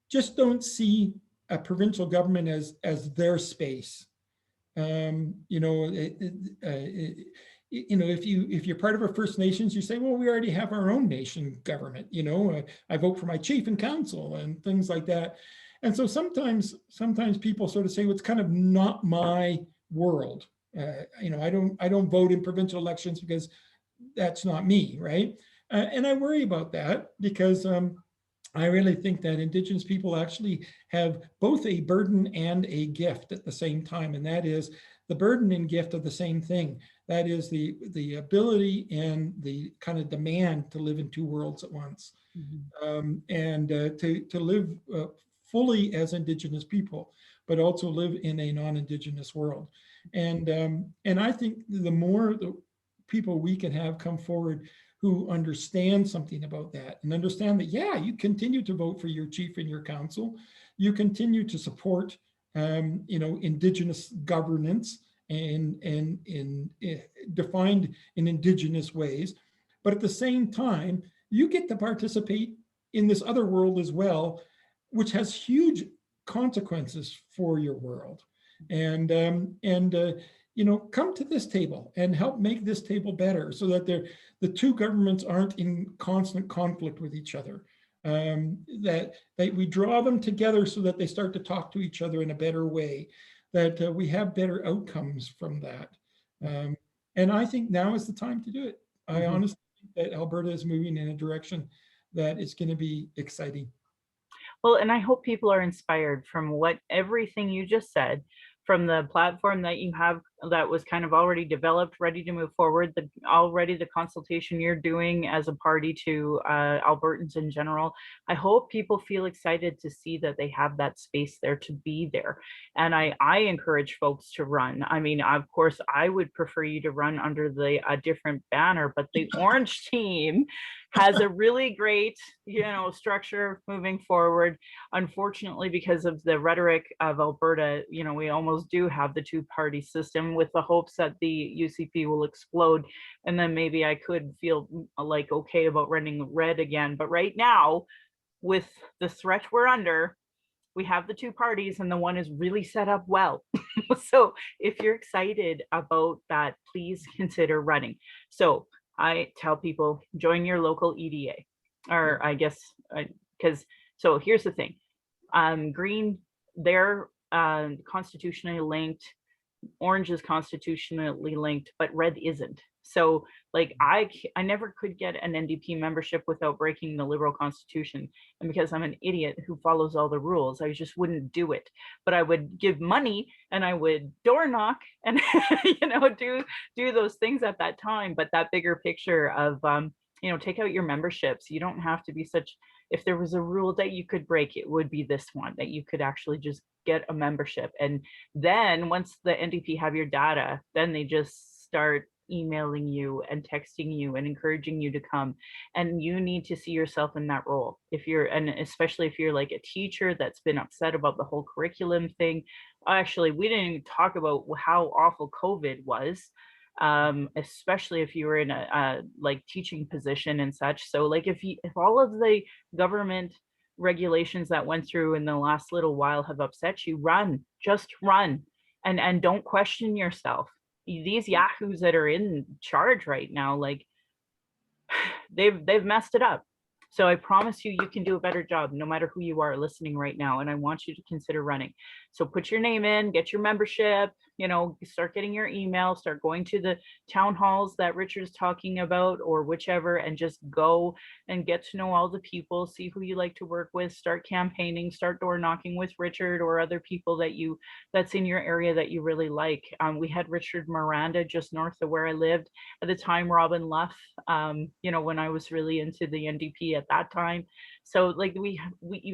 just don't see a provincial government as their space. If you're part of a First Nations, you say, well, we already have our own nation government. I vote for my chief and council and things like that. And so sometimes people sort of say, well, it's kind of not my world. I don't vote in provincial elections because that's not me, right? And I worry about that because I really think that Indigenous people actually have both a burden and a gift at the same time. And that is the burden and gift of the same thing. That is the ability and the kind of demand to live in 2 worlds at once. Mm-hmm. And to live fully as Indigenous people, but also live in a non-Indigenous world. And I think the more the people we can have come forward who understand something about that and understand that, yeah, you continue to vote for your chief and your council, you continue to support, Indigenous governance and defined in Indigenous ways, but at the same time, you get to participate in this other world as well, which has huge consequences for your world. And come to this table and help make this table better so that the 2 governments aren't in constant conflict with each other. That we draw them together so that they start to talk to each other in a better way, that we have better outcomes from that. And I think now is the time to do it. I Mhm. honestly think that Alberta is moving in a direction that is going to be exciting. Well, and I hope people are inspired from what everything you just said, from the platform that you have that was kind of already developed, ready to move forward, already the consultation you're doing as a party to Albertans in general. I hope people feel excited to see that they have that space there to be there. And I encourage folks to run. I mean, of course, I would prefer you to run under the a different banner, but the Orange team has a really great, structure moving forward. Unfortunately, because of the rhetoric of Alberta, we almost do have the two-party system with the hopes that the UCP will explode. And then maybe I could feel like okay about running red again. But right now, with the threat we're under, we have the two parties and the one is really set up well. So if you're excited about that, please consider running. So I tell people, join your local EDA, or I guess, because, so here's the thing. Green, they're constitutionally linked. Orange is constitutionally linked, but red isn't. So like I never could get an NDP membership without breaking the Liberal Constitution. And because I'm an idiot who follows all the rules, I just wouldn't do it. But I would give money and I would door knock and do those things at that time. But that bigger picture of take out your memberships. You don't have to be such, if there was a rule that you could break, it would be this one, that you could actually just get a membership. And then once the NDP have your data, then they just start emailing you and texting you and encouraging you to come. And you need to see yourself in that role. If you're, and especially if you're like a teacher that's been upset about the whole curriculum thing. Actually, we didn't even talk about how awful COVID was. Especially if you were in a like teaching position and such. So like if all of the government regulations that went through in the last little while have upset you, just run, and don't question yourself. These yahoos that are in charge right now, like they've messed it up. So I promise you, you can do a better job no matter who you are listening right now. And I want you to consider running. So put your name in, get your membership, start getting your email, start going to the town halls that Richard's talking about or whichever, and just go and get to know all the people, see who you like to work with, start campaigning, start door knocking with Richard or other people that's in your area that you really like. We had Richard Miranda just north of where I lived at the time, Robin Luff, when I was really into the NDP at that time. So like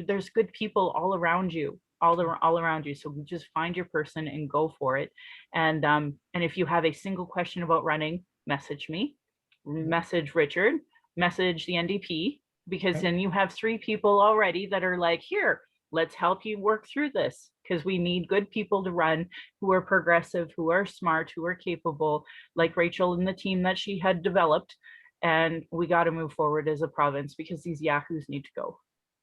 there's good people all around you, all around you. So just find your person and go for it. And if you have a single question about running, message me, message Richard, message the NDP, because then you have 3 people already that are like, here, let's help you work through this, because we need good people to run who are progressive, who are smart, who are capable, like Rachel and the team that she had developed. And we got to move forward as a province because these yahoos need to go.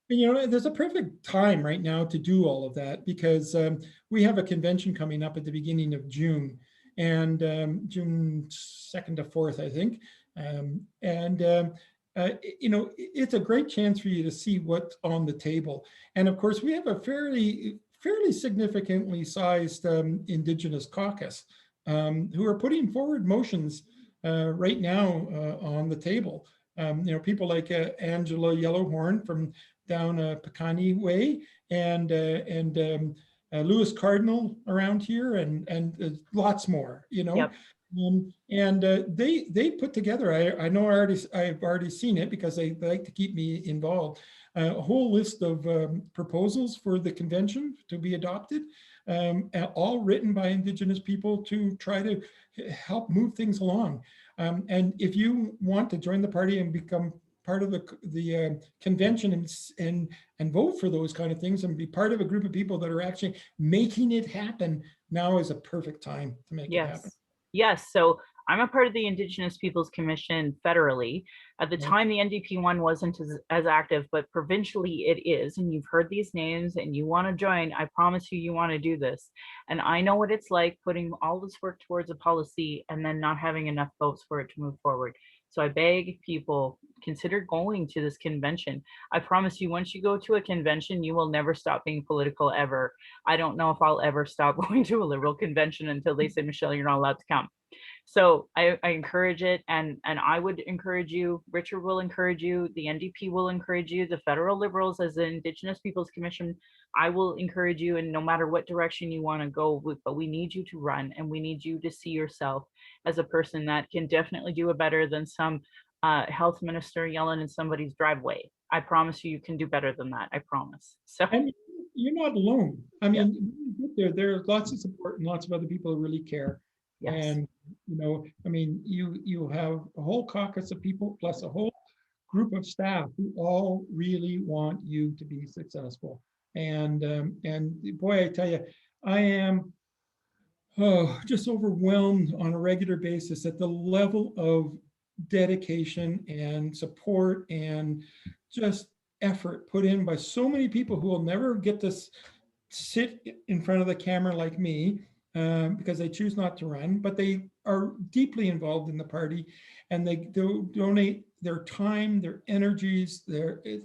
There's a perfect time right now to do all of that because we have a convention coming up at the beginning of June, and June 2nd to 4th, I think. It's a great chance for you to see what's on the table. And of course, we have a fairly significantly sized Indigenous caucus who are putting forward motions right now on the table. People like Angela Yellowhorn from down Pecani Way, and Lewis Cardinal around here, and lots more. Yep. They put together. I know I've already seen it because they like to keep me involved. A whole list of proposals for the convention to be adopted, all written by Indigenous people to try to help move things along. And if you want to join the party and become part of the convention and vote for those kind of things and be part of a group of people that are actually making it happen, now is a perfect time to make it happen. Yes. So I'm a part of the Indigenous Peoples Commission federally. At the time, the NDP one wasn't as active, but provincially it is. And you've heard these names and you want to join. I promise you want to do this. And I know what it's like putting all this work towards a policy and then not having enough votes for it to move forward. So I beg people, consider going to this convention. I promise you, once you go to a convention, you will never stop being political ever. I don't know if I'll ever stop going to a Liberal convention until they say, Michelle, you're not allowed to come. So I encourage it, and I would encourage you, Richard will encourage you, the NDP will encourage you, the federal Liberals as the Indigenous Peoples Commission, I will encourage you, and no matter what direction you want to go with, but we need you to run, and we need you to see yourself as a person that can definitely do it better than some health minister yelling in somebody's driveway. I promise you, you can do better than that. I promise. So, And you're not alone. I yeah. mean, there's lots of support and lots of other people who really care. Yes. And, you know, I mean, you have a whole caucus of people plus a whole group of staff who all really want you to be successful. And boy, I tell you, I am just overwhelmed on a regular basis at the level of dedication and support and just effort put in by so many people who will never get to sit in front of the camera like me, because they choose not to run, but they are deeply involved in the party, and they donate their time, their energies,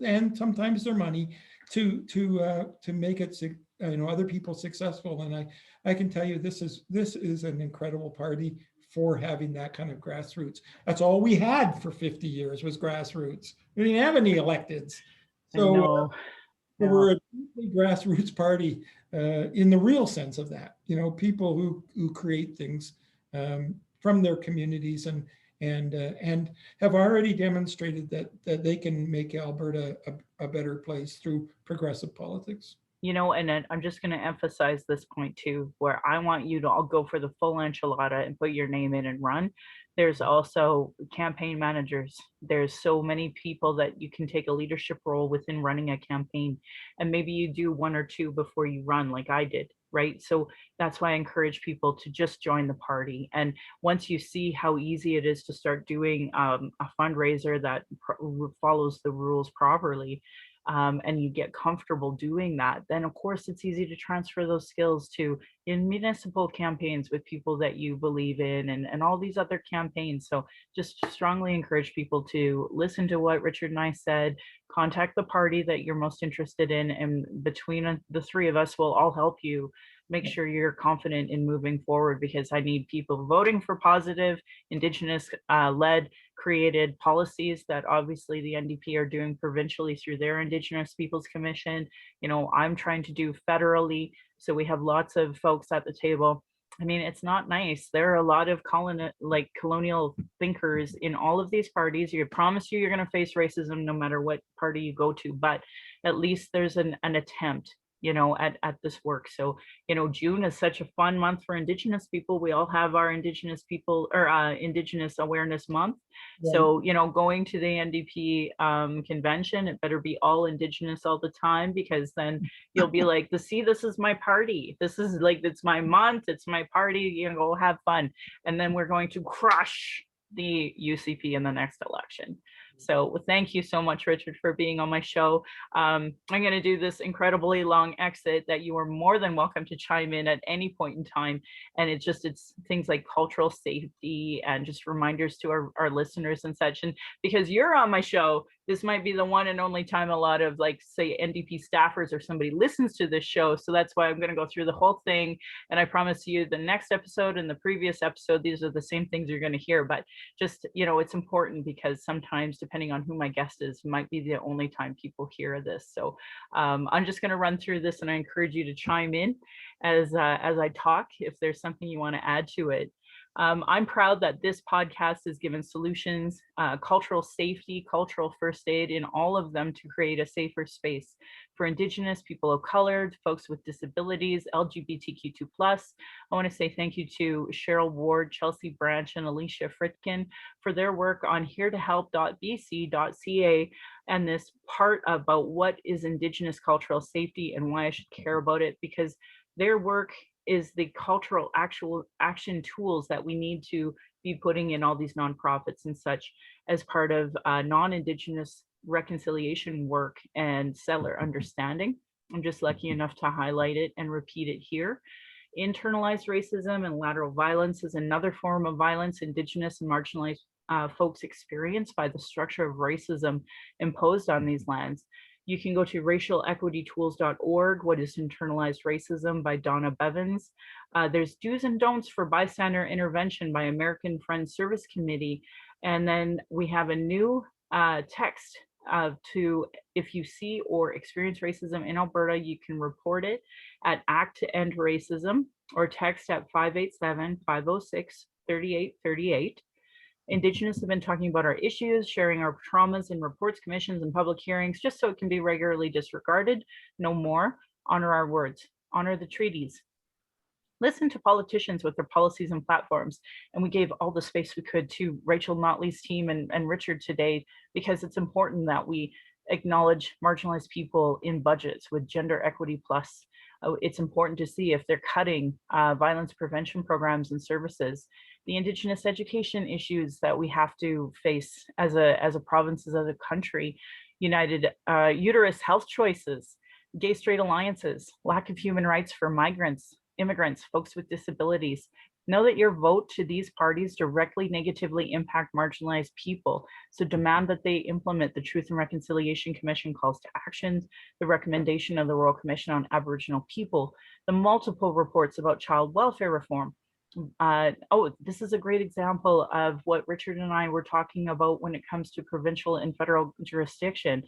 and sometimes their money to make it, you know, other people successful. And I can tell you, this is an incredible party for having that kind of grassroots. That's all we had for 50 years was grassroots. We didn't have any electeds. So we're a deeply grassroots party in the real sense of that. You know, people who create things from their communities and have already demonstrated that they can make Alberta a better place through progressive politics. You know, and then I'm just going to emphasize this point too, where I want you to all go for the full enchilada and put your name in and run. There's also campaign managers. There's so many people that you can take a leadership role within running a campaign, and maybe you do one or two before you run, like I did, right? So that's why I encourage people to just join the party. And once you see how easy it is to start doing a fundraiser that follows the rules properly, and you get comfortable doing that, then of course it's easy to transfer those skills to in municipal campaigns with people that you believe in, and all these other campaigns. So just strongly encourage people to listen to what Richard and I said, contact the party that you're most interested in, and between the three of us, we'll all help you make sure you're confident in moving forward, because I need people voting for positive, Indigenous led created policies that obviously the NDP are doing provincially through their Indigenous Peoples Commission. You know, I'm trying to do federally. So we have lots of folks at the table. I mean, it's not nice. There are a lot of colonial thinkers in all of these parties. You promise you're going to face racism no matter what party you go to, but at least there's an attempt, you know, at this work. So, you know, June is such a fun month for Indigenous people. We all have our Indigenous people or Indigenous Awareness Month. Yeah. So, you know, going to the NDP convention, it better be all Indigenous all the time, because then you'll be like, see, this is my party. This is like, it's my month. It's my party. You know, go have fun. And then we're going to crush the UCP in the next election. So thank you so much, Richard, for being on my show. I'm going to do this incredibly long exit that you are more than welcome to chime in at any point in time. And it's things like cultural safety and just reminders to our listeners and such. And because you're on my show, this might be the one and only time a lot of, like, say, NDP staffers or somebody listens to this show. So that's why I'm going to go through the whole thing. And I promise you the next episode and the previous episode, these are the same things you're going to hear. But just, you know, it's important because sometimes, depending on who my guest is, might be the only time people hear this. So I'm just going to run through this, and I encourage you to chime in as I talk if there's something you want to add to it. I'm proud that this podcast has given solutions, cultural safety, cultural first aid in all of them to create a safer space for Indigenous, people of color, folks with disabilities, LGBTQ2+. I want to say thank you to Cheryl Ward, Chelsea Branch, and Alicia Fritkin for their work on heretohelp.bc.ca and this part about what is Indigenous cultural safety and why I should care about it, because their work is the cultural action tools that we need to be putting in all these nonprofits and such as part of non-Indigenous reconciliation work and settler understanding. I'm just lucky enough to highlight it and repeat it here. Internalized racism and lateral violence is another form of violence Indigenous and marginalized folks experience by the structure of racism imposed on these lands. You can go to racialequitytools.org, What is Internalized Racism by Donna Bevins. There's Do's and Don'ts for Bystander Intervention by American Friends Service Committee. And then we have a new text to, if you see or experience racism in Alberta, you can report it at Act to End Racism or text at 587-506-3838. Indigenous have been talking about our issues, sharing our traumas in reports, commissions, and public hearings, just so it can be regularly disregarded. No more. Honor our words. Honor the treaties. Listen to politicians with their policies and platforms. And we gave all the space we could to Rachel Notley's team and Richard today, because it's important that we acknowledge marginalized people in budgets with Gender Equity Plus. It's important to see if they're cutting violence prevention programs and services, the Indigenous education issues that we have to face as a province, as a country, United uterus health choices, gay straight alliances, lack of human rights for migrants, immigrants, folks with disabilities. Know that your vote to these parties directly negatively impact marginalized people. So demand that they implement the Truth and Reconciliation Commission calls to actions, the recommendation of the Royal Commission on Aboriginal People, the multiple reports about child welfare reform. This is a great example of what Richard and I were talking about when it comes to provincial and federal jurisdiction.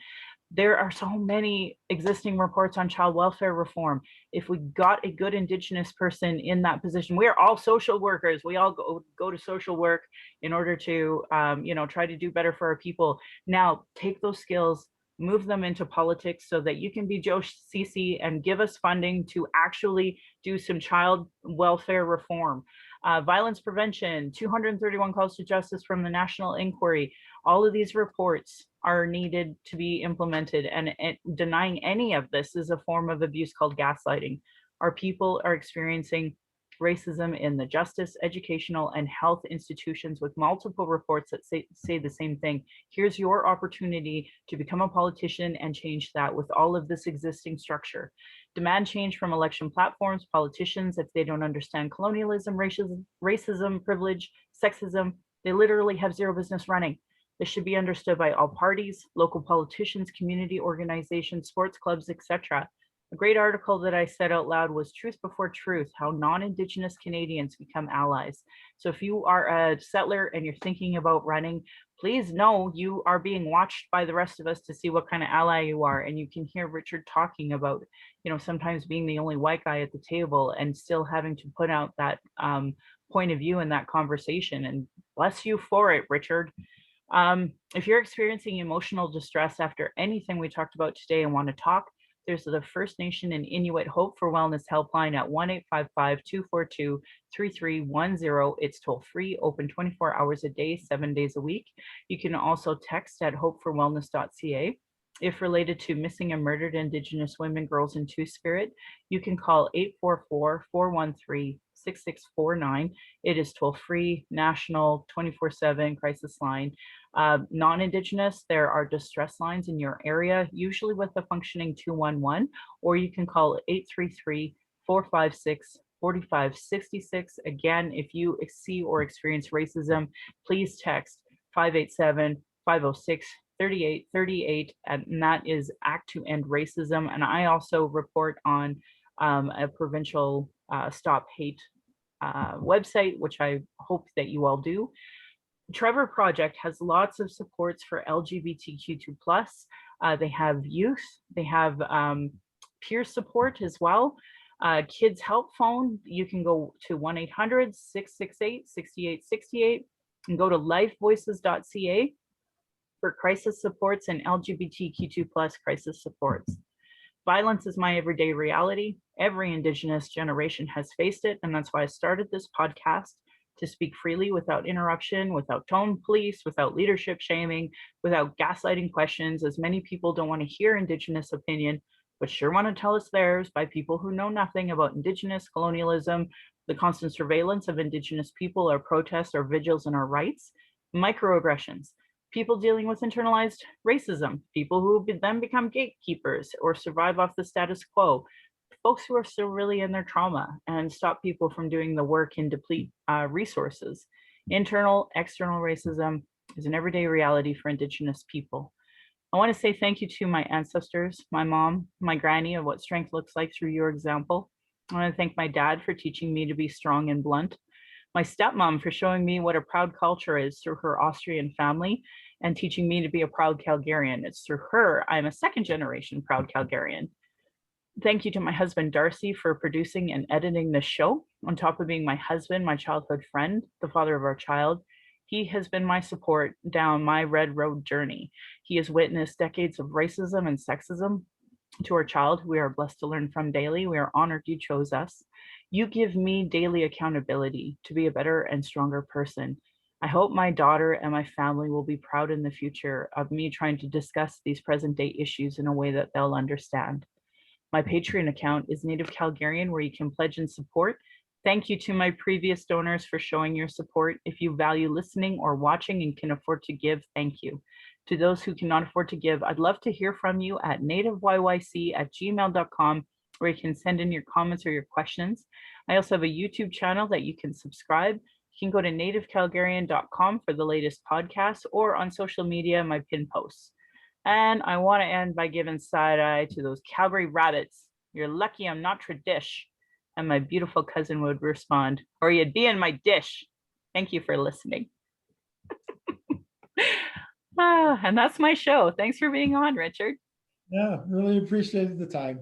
There are so many existing reports on child welfare reform. If we got a good Indigenous person in that position, we are all social workers. We all go to social work in order to, try to do better for our people. Now, take those skills, move them into politics so that you can be Joe Cece and give us funding to actually do some child welfare reform. Violence prevention, 231 calls to justice from the National Inquiry. All of these reports are needed to be implemented, and denying any of this is a form of abuse called gaslighting. Our people are experiencing racism in the justice, educational, and health institutions with multiple reports that say the same thing. Here's your opportunity to become a politician and change that with all of this existing structure. Demand change from election platforms, politicians, if they don't understand colonialism, racism, privilege, sexism, they literally have zero business running. This should be understood by all parties, local politicians, community organizations, sports clubs, etc. A great article that I said out loud was Truth Before Truth, How Non-Indigenous Canadians Become Allies. So if you are a settler and you're thinking about running, please know you are being watched by the rest of us to see what kind of ally you are. And you can hear Richard talking about, sometimes being the only white guy at the table and still having to put out that point of view in that conversation. And bless you for it, Richard. If you're experiencing emotional distress after anything we talked about today and want to talk, there's the First Nation and Inuit Hope for Wellness helpline at 1-855-242-3310. It's toll free, open 24 hours a day, 7 days a week. You can also text at hopeforwellness.ca. If related to missing and murdered Indigenous women, girls, and Two-Spirit, you can call 844-413-6649. It is toll-free, national, 24/7 crisis line. Non-Indigenous, there are distress lines in your area, usually with a functioning 211, or you can call 833-456-4566. Again, if you see or experience racism, please text 587-506-3838, and that is Act to End Racism. And I also report on a provincial Stop Hate website, which I hope that you all do. Trevor Project has lots of supports for LGBTQ2+. They have youth, they have peer support as well. Kids Help Phone, you can go to 1-800-668-6868 and go to lifevoices.ca for crisis supports and LGBTQ2+ crisis supports. Violence is my everyday reality. Every Indigenous generation has faced it, and that's why I started this podcast, to speak freely without interruption, without tone police, without leadership shaming, without gaslighting questions, as many people don't want to hear Indigenous opinion, but sure want to tell us theirs by people who know nothing about Indigenous colonialism, the constant surveillance of Indigenous people, our protests, our vigils, and our rights, microaggressions, people dealing with internalized racism, people who then become gatekeepers or survive off the status quo, folks who are still really in their trauma, and stop people from doing the work and deplete resources. Internal, external racism is an everyday reality for Indigenous people. I want to say thank you to my ancestors, my mom, my granny, of what strength looks like through your example. I want to thank my dad for teaching me to be strong and blunt, my stepmom for showing me what a proud culture is through her Austrian family and teaching me to be a proud Calgarian. It's through her I'm a second generation proud Calgarian. Thank you to my husband, Darcy, for producing and editing this show. On top of being my husband, my childhood friend, the father of our child, he has been my support down my red road journey. He has witnessed decades of racism and sexism. To our child, who we are blessed to learn from daily, we are honored you chose us. You give me daily accountability to be a better and stronger person. I hope my daughter and my family will be proud in the future of me trying to discuss these present day issues in a way that they'll understand. My Patreon account is Native Calgarian, where you can pledge and support. Thank you to my previous donors for showing your support. If you value listening or watching and can afford to give, thank you. To those who cannot afford to give, I'd love to hear from you at nativeyyc@gmail.com, where you can send in your comments or your questions. I also have a YouTube channel that you can subscribe. You can go to nativecalgarian.com for the latest podcasts, or on social media, my pin posts. And I want to end by giving side eye to those Calgary rabbits. You're lucky I'm not tradish. And my beautiful cousin would respond, or you'd be in my dish. Thank you for listening. And that's my show. Thanks for being on, Richard. Yeah, really appreciated the time.